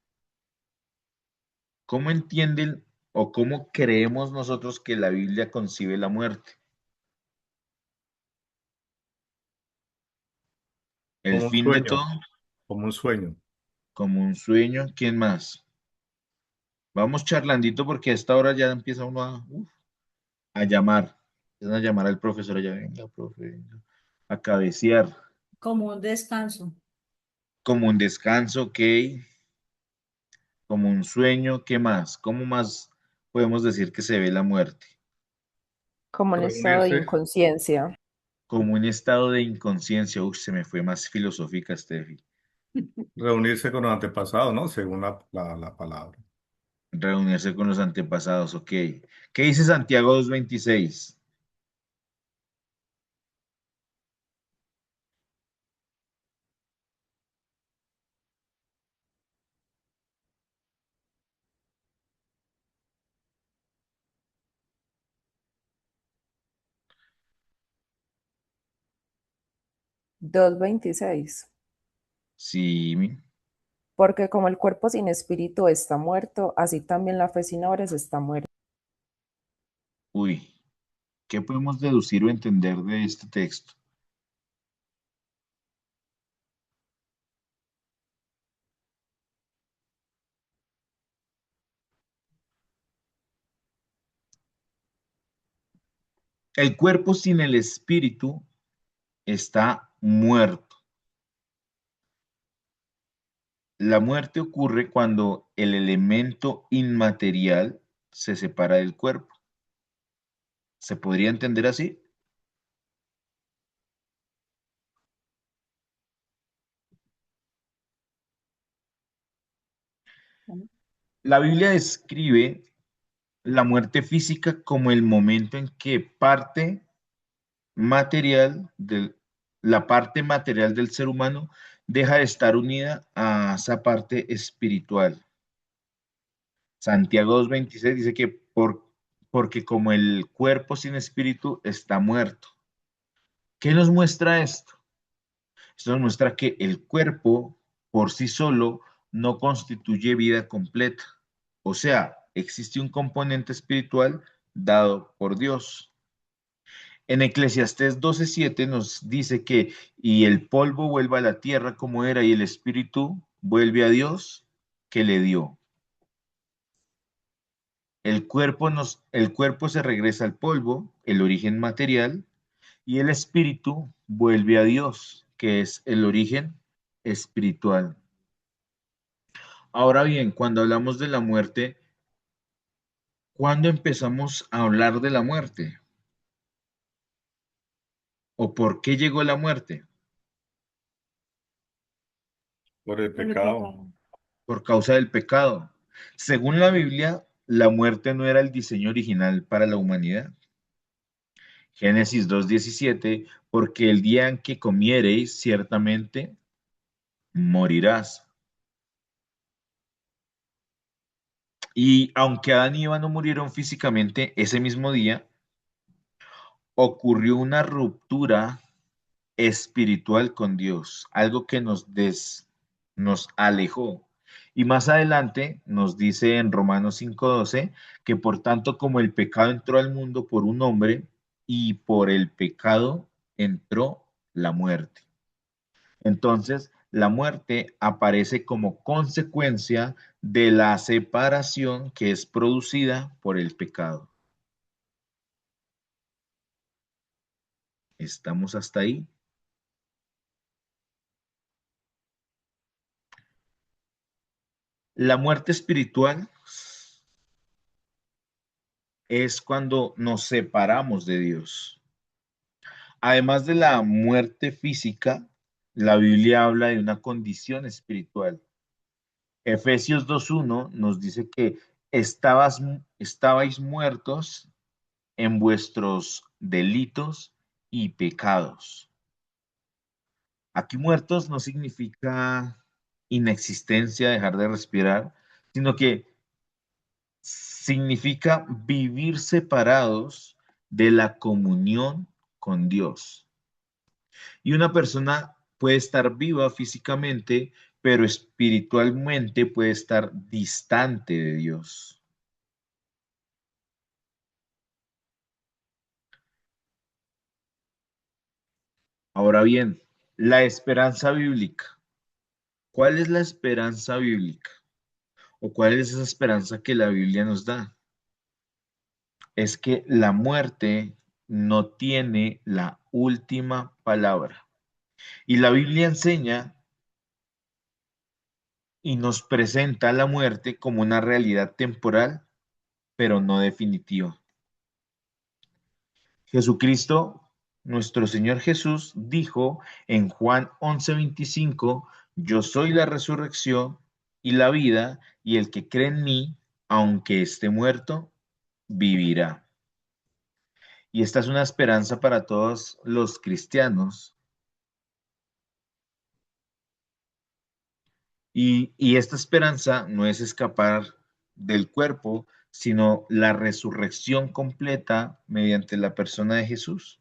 ¿cómo entienden o cómo creemos nosotros que la Biblia concibe la muerte? El Como un fin de todo, sueño, como un sueño. como un sueño. ¿Quién más? Vamos charlandito porque a esta hora ya empieza uno a llamar. Empiezan a llamar al profesor allá, venga, profe, venga, a cabecear. Como un descanso. Como un descanso, ok. Como un sueño, ¿qué más? ¿Cómo más podemos decir que se ve la muerte? Como un estado de Reunirse, inconsciencia. Como un estado de inconsciencia. Uy, se me fue más filosófica, Steffi. reunirse con los antepasados, ¿no? Según la palabra. Reunirse con los antepasados, ok. ¿Qué dice Santiago 2:26? 2:26. Sí, Porque como el cuerpo sin espíritu está muerto, así también la fe sin obras está muerta. uy, ¿qué podemos deducir o entender de este texto? El cuerpo sin el espíritu está muerto. La muerte ocurre cuando el elemento inmaterial se separa del cuerpo. ¿Se podría entender así? La Biblia describe la muerte física como el momento en que material del, la parte material del ser humano deja de estar unida a esa parte espiritual. Santiago 2:26 dice que porque como el cuerpo sin espíritu está muerto. ¿Qué nos muestra esto? Esto nos muestra que el cuerpo por sí solo no constituye vida completa. O sea, existe un componente espiritual dado por Dios. En Eclesiastés 12:7 nos dice que y el polvo vuelve a la tierra como era y el espíritu vuelve a Dios que le dio. El cuerpo se regresa al polvo, el origen material, y el espíritu vuelve a Dios, que es el origen espiritual. Ahora bien, cuando hablamos de la muerte, ¿cuándo empezamos a hablar de la muerte? ¿O por qué llegó la muerte? Por el Por el pecado. pecado. por causa del pecado. Según la Biblia, la muerte no era el diseño original para la humanidad. Génesis 2:17, porque el día en que comiereis, ciertamente morirás. Y aunque Adán y Eva no murieron físicamente ese mismo día, ocurrió una ruptura espiritual con Dios, algo que nos alejó. Y más adelante nos dice en Romanos 5:12 que por tanto como el pecado entró al mundo por un hombre y por el pecado entró la muerte. Entonces, la muerte aparece como consecuencia de la separación que es producida por el pecado. ¿Estamos hasta ahí? La muerte espiritual es cuando nos separamos de Dios. Además de la muerte física, la Biblia habla de una condición espiritual. Efesios 2:1 nos dice que estabais muertos en vuestros delitos y pecados. Aquí muertos no significa inexistencia, dejar de respirar, sino que significa vivir separados de la comunión con Dios. Y una persona puede estar viva físicamente, pero espiritualmente puede estar distante de Dios. Ahora bien, la esperanza bíblica. ¿Cuál es la esperanza bíblica? ¿O cuál es esa esperanza que la Biblia nos da? Es que la muerte no tiene la última palabra. Y la Biblia enseña y nos presenta la muerte como una realidad temporal, pero no definitiva. Jesucristo, nuestro Señor Jesús, dijo en Juan 11:25, yo soy la resurrección y la vida, y el que cree en mí, aunque esté muerto, vivirá. Y esta es una esperanza para todos los cristianos. Y esta esperanza no es escapar del cuerpo, sino la resurrección completa mediante la persona de Jesús.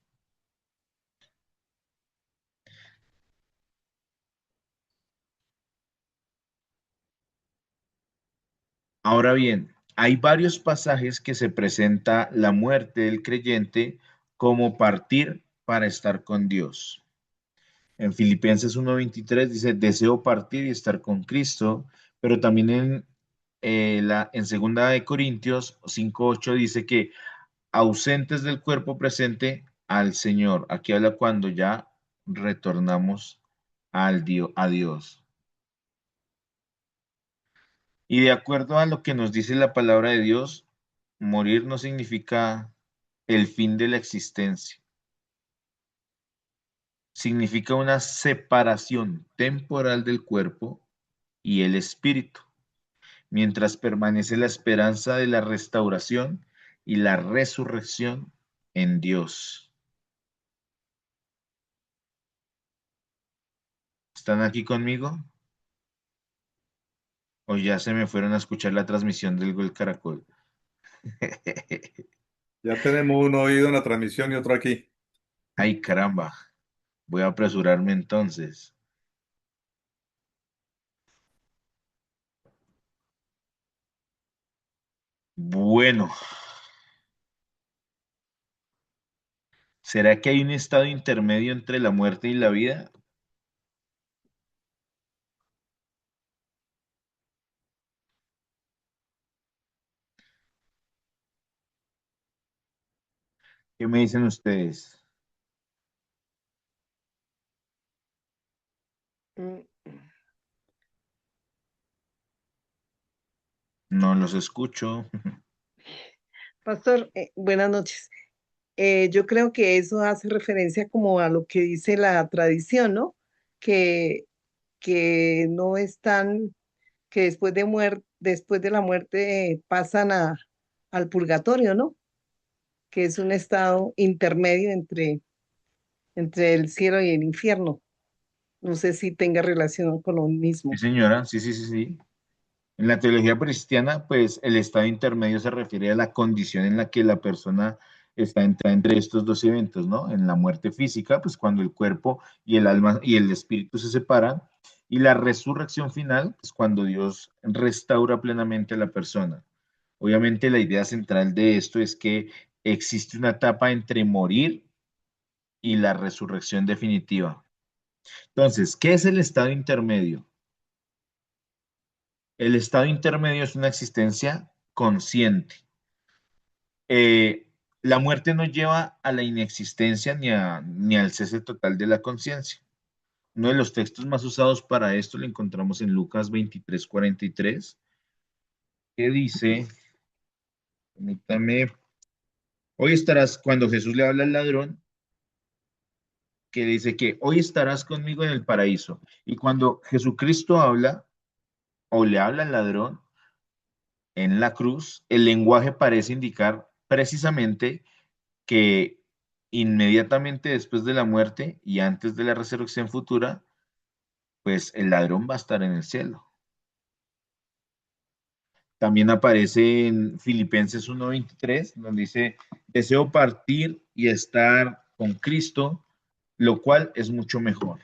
Ahora bien, hay varios pasajes que se presenta la muerte del creyente como partir para estar con Dios. En Filipenses 1:23 dice, deseo partir y estar con Cristo, pero también en segunda de Corintios 5:8 dice que ausentes del cuerpo presente al Señor. Aquí habla cuando ya retornamos a Dios. Y de acuerdo a lo que nos dice la palabra de Dios, morir no significa el fin de la existencia. Significa una separación temporal del cuerpo y el espíritu, mientras permanece la esperanza de la restauración y la resurrección en Dios. ¿Están aquí conmigo? ¿O ya se me fueron a escuchar la transmisión del Gol Caracol? Ya tenemos un oído en la transmisión y otro aquí. Ay, caramba. Voy a apresurarme entonces. Bueno, ¿será que hay un estado intermedio entre la muerte y la vida? ¿Qué me dicen ustedes? Mm, No los escucho. Pastor, buenas noches. Yo creo que eso hace referencia como a lo que dice la tradición, ¿no? Que, que no están, que después de la muerte pasan al purgatorio, ¿no? Que es un estado intermedio entre el cielo y el infierno. No sé si tenga relación con lo Sí, mismo. señora, sí, sí, sí, sí. En la teología cristiana, pues el estado intermedio se refiere a la condición en la que la persona está entre estos dos eventos, ¿no? En la muerte física, pues cuando el cuerpo y el alma y el espíritu se separan, y la resurrección final, pues cuando Dios restaura plenamente a la persona. Obviamente la idea central de esto es que existe una etapa entre morir y la resurrección definitiva. Entonces, ¿qué es el estado intermedio? El estado intermedio es una existencia consciente. Eh, la muerte no lleva a la inexistencia ni al cese total de la conciencia. Uno de los textos más usados para esto lo encontramos en Lucas 23:43, que dice, permítame, hoy estarás, cuando Jesús le habla al ladrón, que dice que hoy estarás conmigo en el paraíso. Y cuando Jesucristo habla o le habla al ladrón en la cruz, el lenguaje parece indicar precisamente que inmediatamente después de la muerte y antes de la resurrección futura, pues el ladrón va a estar en el cielo. También aparece en Filipenses 1:23, donde dice, deseo partir y estar con Cristo, lo cual es mucho mejor.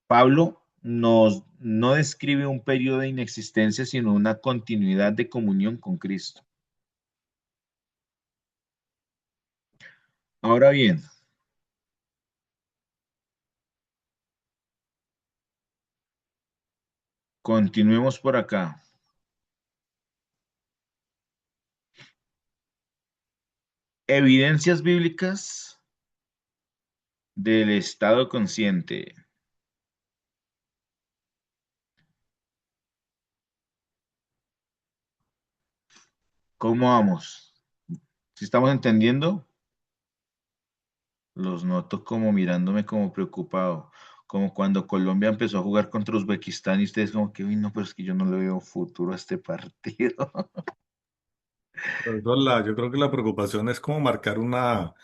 Pablo no describe un periodo de inexistencia, sino una continuidad de comunión con Cristo. Ahora bien, continuemos por acá. Evidencias bíblicas del estado consciente. ¿Cómo vamos? ¿Si estamos entendiendo? Los noto como mirándome como preocupado, como cuando Colombia empezó a jugar contra Uzbekistán y ustedes como que, uy, no, pero es que yo no le veo futuro a este partido. Profesor, yo creo que la preocupación es como marcar una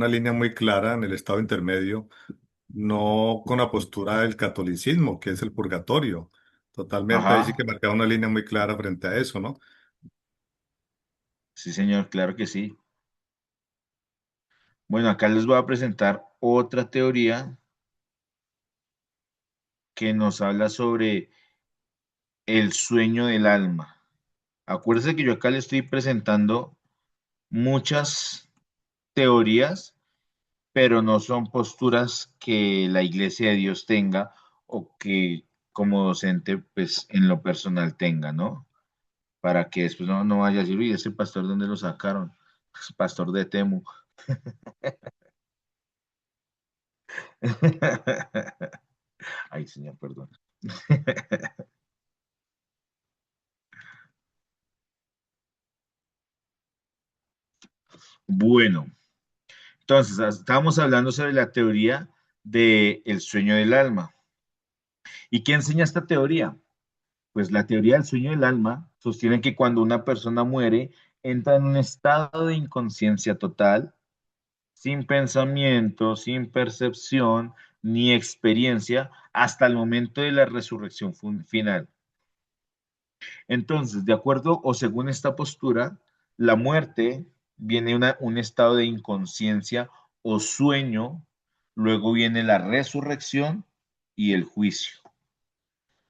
línea muy clara en el estado intermedio, no con la postura del catolicismo, que es el purgatorio. Totalmente, ahí sí que Ajá, marcar una línea muy clara frente a eso, ¿no? sí, señor, claro que sí. Bueno, acá les voy a presentar otra teoría que nos habla sobre el sueño del alma. Acuérdense que yo acá le estoy presentando muchas teorías, pero no son posturas que la Iglesia de Dios tenga o que como docente, pues en lo personal tenga, ¿no? Para que después no vaya a decir, uy, ese pastor, ¿dónde lo sacaron? Pues, pastor de Temu. Ay, señor, perdón. Bueno, entonces, estábamos hablando sobre la teoría del sueño del alma. ¿Y qué enseña esta teoría? Pues la teoría del sueño del alma sostiene que cuando una persona muere, entra en un estado de inconsciencia total, sin pensamiento, sin percepción ni experiencia, hasta el momento de la resurrección final. Entonces, de acuerdo o según esta postura, la muerte viene un estado de inconsciencia o sueño, luego viene la resurrección y el juicio.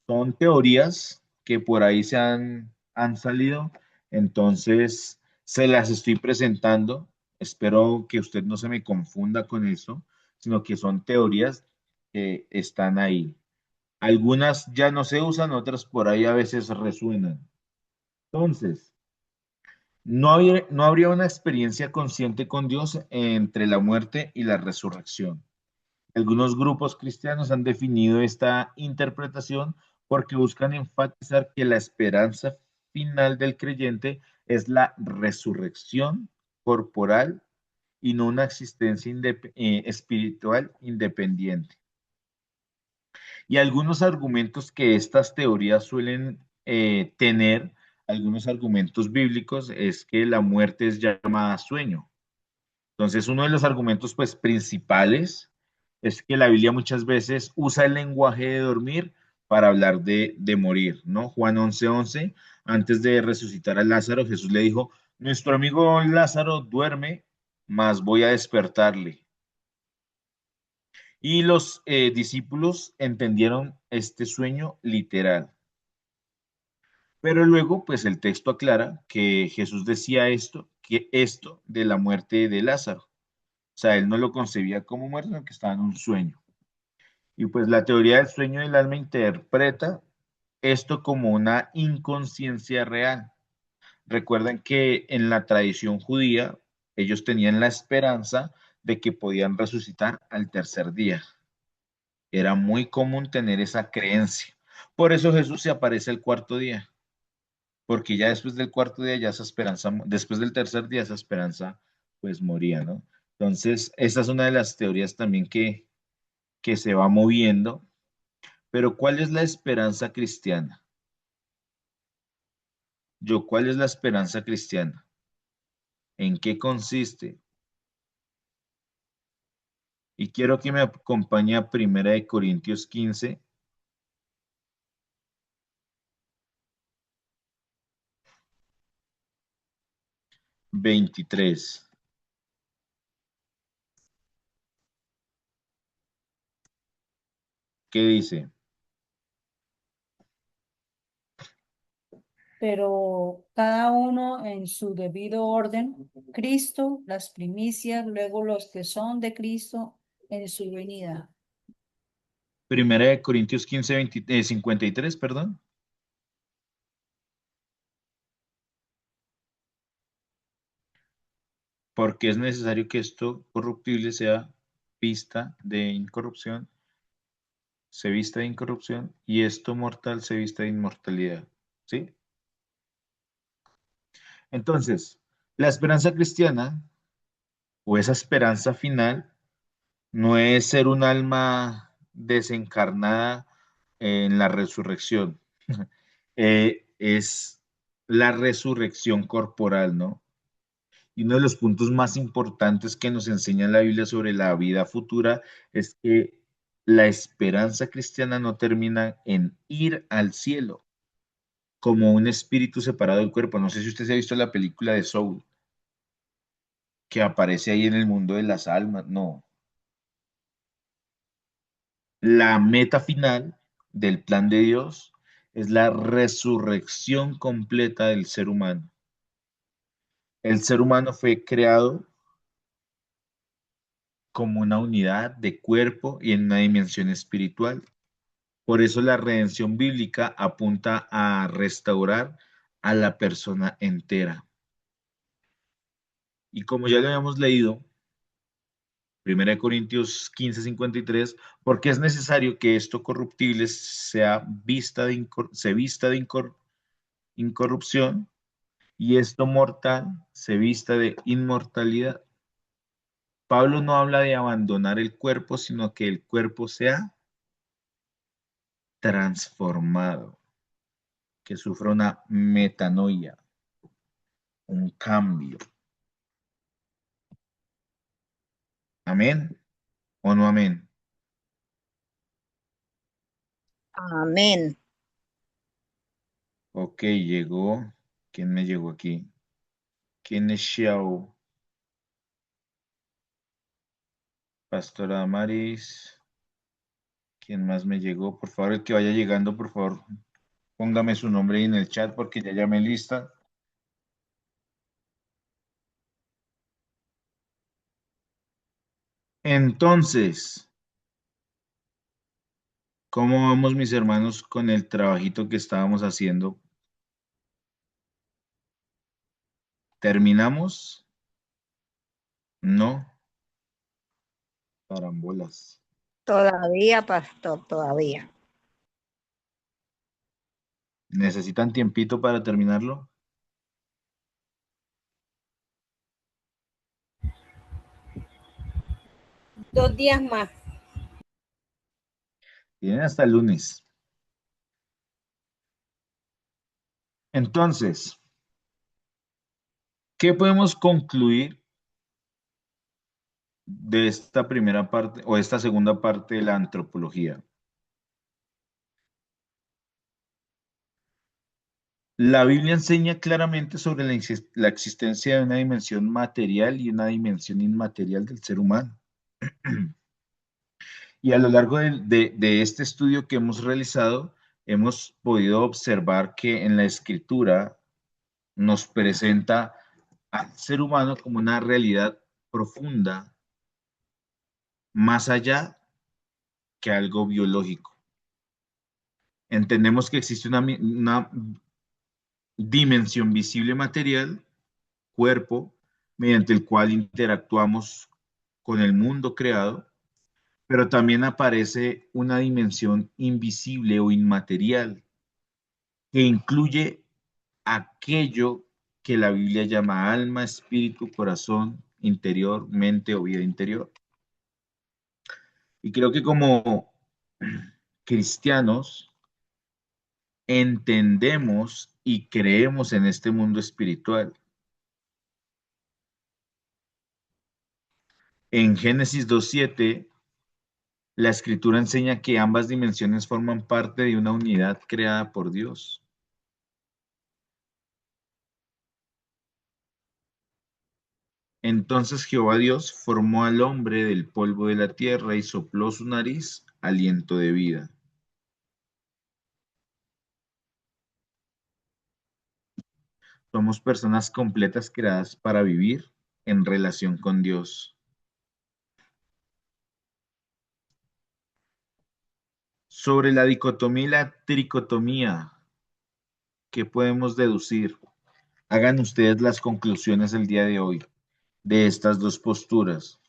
Son teorías que por ahí han salido, entonces se las estoy presentando. Espero que usted no se me confunda con eso, sino que son teorías que están ahí. Algunas ya no se usan, otras por ahí a veces resuenan. Entonces, no habría una experiencia consciente con Dios entre la muerte y la resurrección. Algunos grupos cristianos han definido esta interpretación porque buscan enfatizar que la esperanza final del creyente es la resurrección corporal y no una existencia espiritual independiente. Y algunos argumentos que estas teorías suelen tener, algunos argumentos bíblicos, es que la muerte es llamada sueño. Entonces, uno de los argumentos pues principales es que la Biblia muchas veces usa el lenguaje de dormir para hablar de morir, ¿no? Juan 11:11, antes de resucitar a Lázaro, Jesús le dijo, nuestro amigo Lázaro duerme, mas voy a despertarle. Y los discípulos entendieron este sueño literal. Pero luego, pues el texto aclara que Jesús decía esto, que esto de la muerte de Lázaro. O sea, él no lo concebía como muerto, sino que estaba en un sueño. Y pues la teoría del sueño del alma interpreta esto como una inconsciencia real. Recuerden que en la tradición judía ellos tenían la esperanza de que podían resucitar al tercer día. Era muy común tener esa creencia. Por eso Jesús se aparece el cuarto día, porque ya después del cuarto día, ya esa esperanza, después del tercer día, esa esperanza pues moría, ¿no? Entonces, esa es una de las teorías también que se va moviendo. Pero ¿cuál es la esperanza cristiana? ¿Cuál es la esperanza cristiana? ¿En qué consiste? Y quiero que me acompañe a 1 Corintios 15, 23. ¿Qué dice? Pero cada uno en su debido orden, Cristo, las primicias, luego los que son de Cristo en su venida. 1 Corintios 15, 53, perdón. Porque es necesario que esto corruptible sea vista de incorrupción, se vista de incorrupción, y esto mortal se vista de inmortalidad. ¿Sí? Entonces, la esperanza cristiana, o esa esperanza final, no es ser un alma desencarnada en la resurrección. Es la resurrección corporal, ¿no? Y uno de los puntos más importantes que nos enseña la Biblia sobre la vida futura es que la esperanza cristiana no termina en ir al cielo como un espíritu separado del cuerpo. No sé si usted se ha visto la película de Soul, que aparece ahí en el mundo de las almas. No, la meta final del plan de Dios es la resurrección completa del ser humano. El ser humano fue creado como una unidad de cuerpo y en una dimensión espiritual. Por eso la redención bíblica apunta a restaurar a la persona entera. Y como ya lo habíamos leído, 1 Corintios 15, 53, porque es necesario que esto corruptible se vista de incorrupción y esto mortal se vista de inmortalidad. Pablo no habla de abandonar el cuerpo, sino que el cuerpo sea transformado, que sufra una metanoia, un cambio. ¿Amén o no amén? Amén. Ok, llegó. ¿Quién me llegó aquí? ¿Quién es Xiao? Pastora Maris. ¿Quién más me llegó? Por favor, el que vaya llegando, por favor, póngame su nombre ahí en el chat porque ya llamé lista. Entonces, ¿cómo vamos, mis hermanos, con el trabajito que estábamos haciendo? ¿Terminamos? No, carambolas. Todavía, pastor, todavía. ¿Necesitan tiempito para terminarlo? 2 días más. Tienen hasta el lunes. Entonces, ¿qué podemos concluir de esta primera parte o esta segunda parte de la antropología? La Biblia enseña claramente sobre la existencia de una dimensión material y una dimensión inmaterial del ser humano. Y a lo largo de este estudio que hemos realizado, hemos podido observar que en la escritura nos presenta al ser humano como una realidad profunda, más allá que algo biológico. Entendemos que existe una dimensión visible material, cuerpo, mediante el cual interactuamos con el mundo creado, pero también aparece una dimensión invisible o inmaterial que incluye aquello que la Biblia llama alma, espíritu, corazón, interior, mente o vida interior. Y creo que como cristianos entendemos y creemos en este mundo espiritual. En Génesis 2:7, la escritura enseña que ambas dimensiones forman parte de una unidad creada por Dios. Entonces Jehová Dios formó al hombre del polvo de la tierra y sopló su nariz aliento de vida. Somos personas completas creadas para vivir en relación con Dios. Sobre la dicotomía y la tricotomía, ¿qué podemos deducir? Hagan ustedes las conclusiones el día de hoy de estas dos posturas.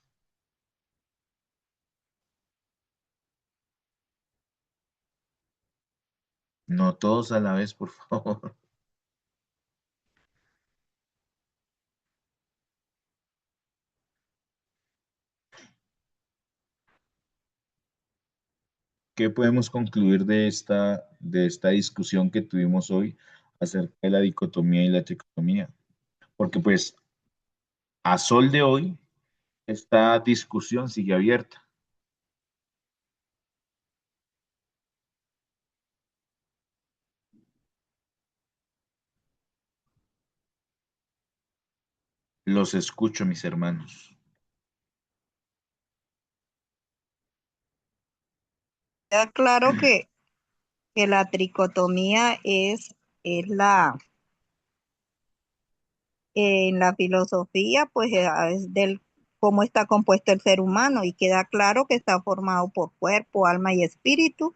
No todos a la vez, por favor. ¿Qué podemos concluir de esta discusión que tuvimos hoy acerca de la dicotomía y la tricotomía? Porque pues a sol de hoy esta discusión sigue abierta. Los escucho, mis hermanos. Está claro que la tricotomía es en la filosofía, pues es del cómo está compuesto el ser humano y queda claro que está formado por cuerpo, alma y espíritu,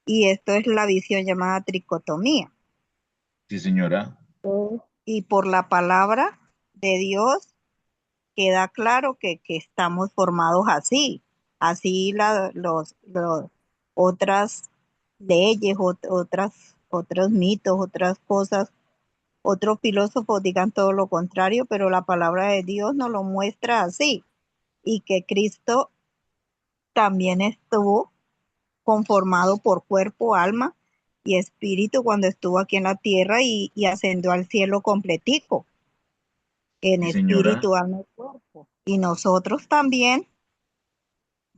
y esto es la visión llamada tricotomía. Sí, señora. Y por la palabra de Dios queda claro que estamos formados así. Así los otras leyes, otros mitos, otras cosas, otros filósofos digan todo lo contrario, pero la palabra de Dios nos lo muestra así. Y que Cristo también estuvo conformado por cuerpo, alma y espíritu cuando estuvo aquí en la tierra y ascendió al cielo completico, en Sí, señora. espíritu, alma y cuerpo. Y nosotros también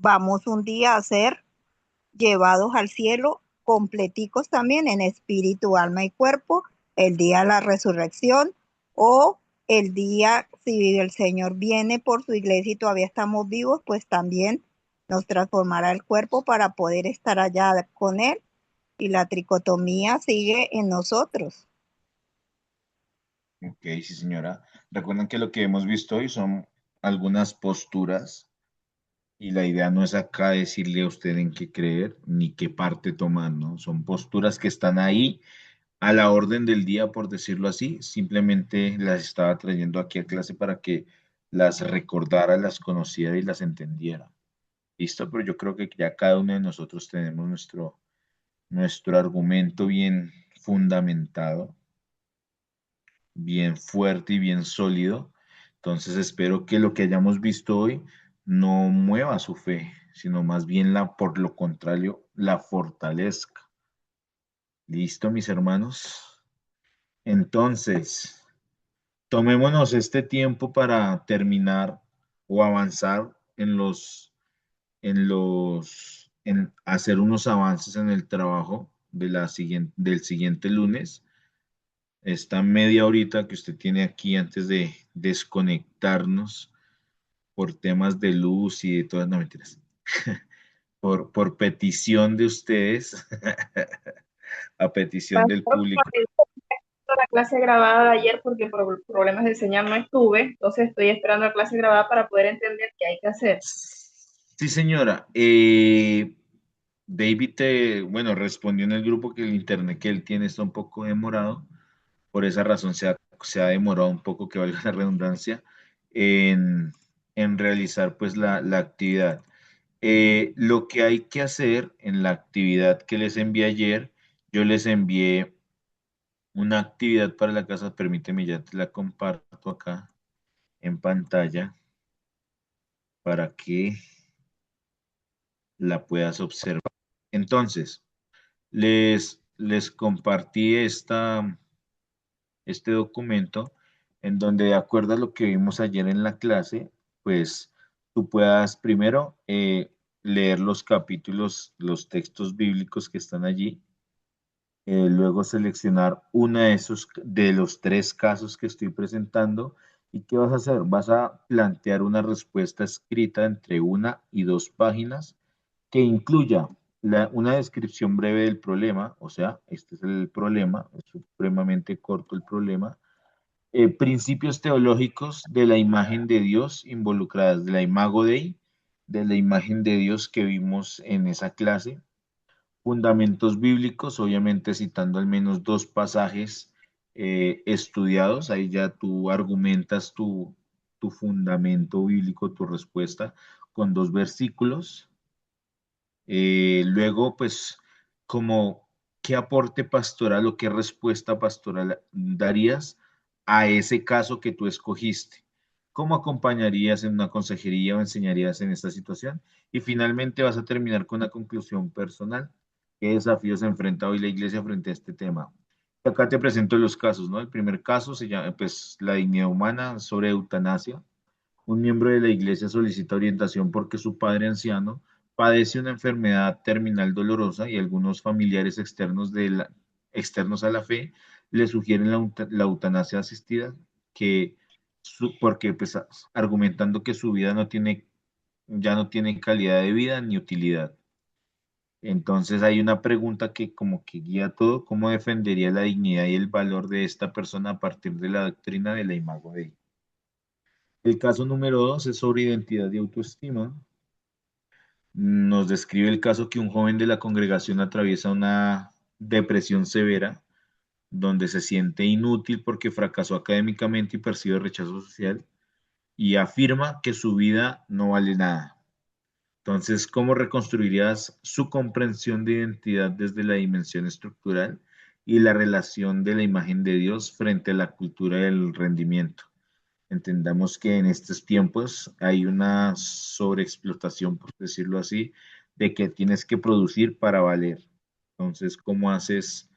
vamos un día a ser llevados al cielo completicos también en espíritu, alma y cuerpo, el día de la resurrección o el día, si el Señor viene por su iglesia y todavía estamos vivos, pues también nos transformará el cuerpo para poder estar allá con Él y la tricotomía sigue en nosotros. Ok, sí, señora. Recuerden que lo que hemos visto hoy son algunas posturas y la idea no es acá decirle a usted en qué creer ni qué parte tomar, ¿no? Son posturas que están ahí a la orden del día, por decirlo así. Simplemente las estaba trayendo aquí a clase para que las recordara, las conociera y las entendiera. ¿Listo? Pero yo creo que ya cada uno de nosotros tenemos nuestro argumento bien fundamentado, bien fuerte y bien sólido. Entonces espero que lo que hayamos visto hoy no mueva su fe, sino más bien por lo contrario, la fortalezca. ¿Listo, mis hermanos? Entonces, tomémonos este tiempo para terminar o avanzar en hacer unos avances en el trabajo del siguiente lunes. Esta media horita que usted tiene aquí antes de desconectarnos por temas de luz y de todas, no mentiras, por petición de ustedes, a petición del Pastor, público. la clase grabada de ayer porque por problemas de señal no estuve, entonces estoy esperando la clase grabada para poder entender qué hay que hacer. Sí, señora. David bueno, respondió en el grupo que el internet que él tiene está un poco demorado. Por esa razón se ha demorado un poco, que valga la redundancia, en, en realizar pues la actividad. Lo que hay que hacer en la actividad que les envié ayer, yo les envié una actividad para la casa, permíteme, ya te la comparto acá en pantalla para que la puedas observar. Entonces, les compartí este documento en donde, de acuerdo a lo que vimos ayer en la clase, pues tú puedas primero leer los capítulos, los textos bíblicos que están allí, luego seleccionar una de los tres casos que estoy presentando. ¿Y qué vas a hacer? Vas a plantear una respuesta escrita entre 1 y 2 páginas que incluya una descripción breve del problema, o sea, este es el problema, es supremamente corto el problema, principios teológicos de la imagen de Dios involucradas, de la Imago Dei, de la imagen de Dios que vimos en esa clase, fundamentos bíblicos, obviamente citando al menos 2 pasajes estudiados, ahí ya tú argumentas tu fundamento bíblico, tu respuesta con 2 versículos. Luego, pues, como qué aporte pastoral o qué respuesta pastoral darías a ese caso que tú escogiste. ¿Cómo acompañarías en una consejería o enseñarías en esta situación? Y finalmente vas a terminar con una conclusión personal. ¿Qué desafíos enfrenta hoy la iglesia frente a este tema? Acá te presento los casos, ¿no? El primer caso se llama, pues, la dignidad humana sobre eutanasia. Un miembro de la iglesia solicita orientación porque su padre anciano padece una enfermedad terminal dolorosa y algunos familiares externos a la fe le sugieren la eutanasia asistida, porque pues, argumentando que su vida ya no tiene calidad de vida ni utilidad. Entonces hay una pregunta que como que guía todo: ¿cómo defendería la dignidad y el valor de esta persona a partir de la doctrina de la Imago Dei? El caso número 2 es sobre identidad y autoestima. Nos describe el caso que un joven de la congregación atraviesa una depresión severa, donde se siente inútil porque fracasó académicamente y percibe rechazo social, y afirma que su vida no vale nada. Entonces, ¿cómo reconstruirías su comprensión de identidad desde la dimensión estructural y la relación de la imagen de Dios frente a la cultura del rendimiento? Entendamos que en estos tiempos hay una sobreexplotación, por decirlo así, de que tienes que producir para valer. Entonces, ¿cómo haces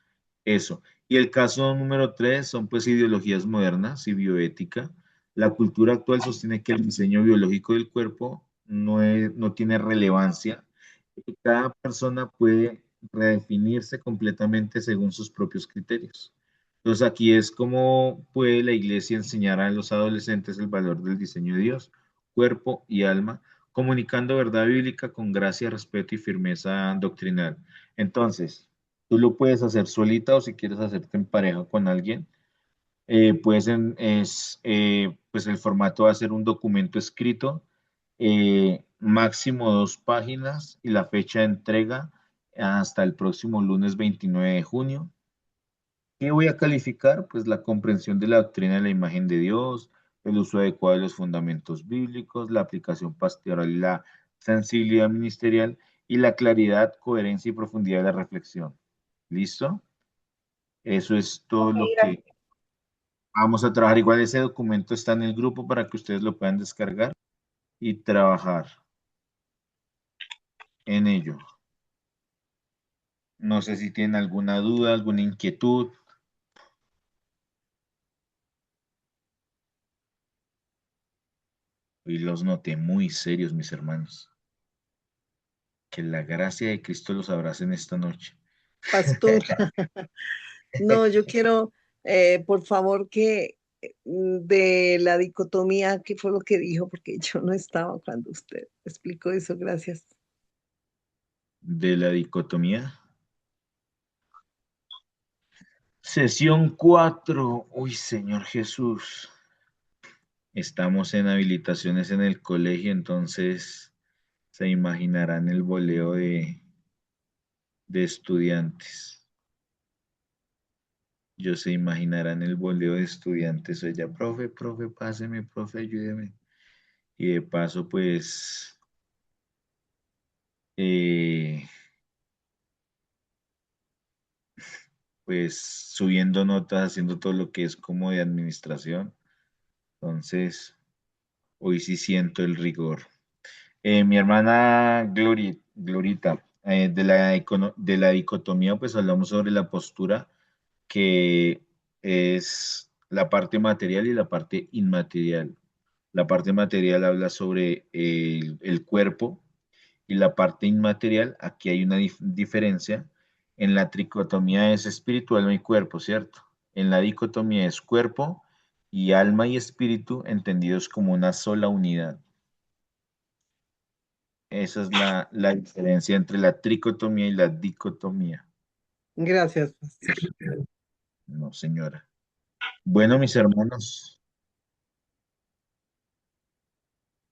eso? Y el caso número 3 son pues ideologías modernas y bioética. La cultura actual sostiene que el diseño biológico del cuerpo no tiene relevancia, y que cada persona puede redefinirse completamente según sus propios criterios. Entonces aquí es cómo puede la iglesia enseñar a los adolescentes el valor del diseño de Dios, cuerpo y alma, comunicando verdad bíblica con gracia, respeto y firmeza doctrinal. Entonces, tú lo puedes hacer solita o si quieres hacerte en pareja con alguien. Pues el formato va a ser un documento escrito, máximo 2 páginas, y la fecha de entrega hasta el próximo lunes 29 de junio. ¿Qué voy a calificar? Pues la comprensión de la doctrina de la imagen de Dios, el uso adecuado de los fundamentos bíblicos, la aplicación pastoral y la sensibilidad ministerial, y la claridad, coherencia y profundidad de la reflexión. ¿Listo? Eso es todo Ok, lo que gracias. vamos a trabajar. Igual ese documento está en el grupo para que ustedes lo puedan descargar y trabajar. en ello. No sé si tienen alguna duda, alguna inquietud. Y los noté muy serios, mis hermanos. Que la gracia de Cristo los abrace en esta noche. Pastor, no, yo quiero, por favor, que de la dicotomía, ¿qué fue lo que dijo? Porque yo no estaba cuando usted explicó eso, gracias. De la dicotomía. Sesión 4. Uy, Señor Jesús. Estamos en habilitaciones en el colegio, entonces se imaginarán el boleo de estudiantes. Yo se imaginarán el boleo de estudiantes. Oye, profe, profe, páseme, profe, ayúdeme. Y de paso, pues, eh, pues subiendo notas, haciendo todo lo que es como de administración. Entonces, hoy sí siento el rigor. Mi hermana Glorita, de la dicotomía, pues hablamos sobre la postura que es la parte material y la parte inmaterial. La parte material habla sobre el cuerpo y la parte inmaterial, aquí hay una diferencia. En la tricotomía es espiritual, alma y cuerpo, ¿cierto? En la dicotomía es cuerpo y alma y espíritu entendidos como una sola unidad. Esa es la diferencia entre la tricotomía y la dicotomía. Gracias, pastor. No, señora. Bueno, mis hermanos,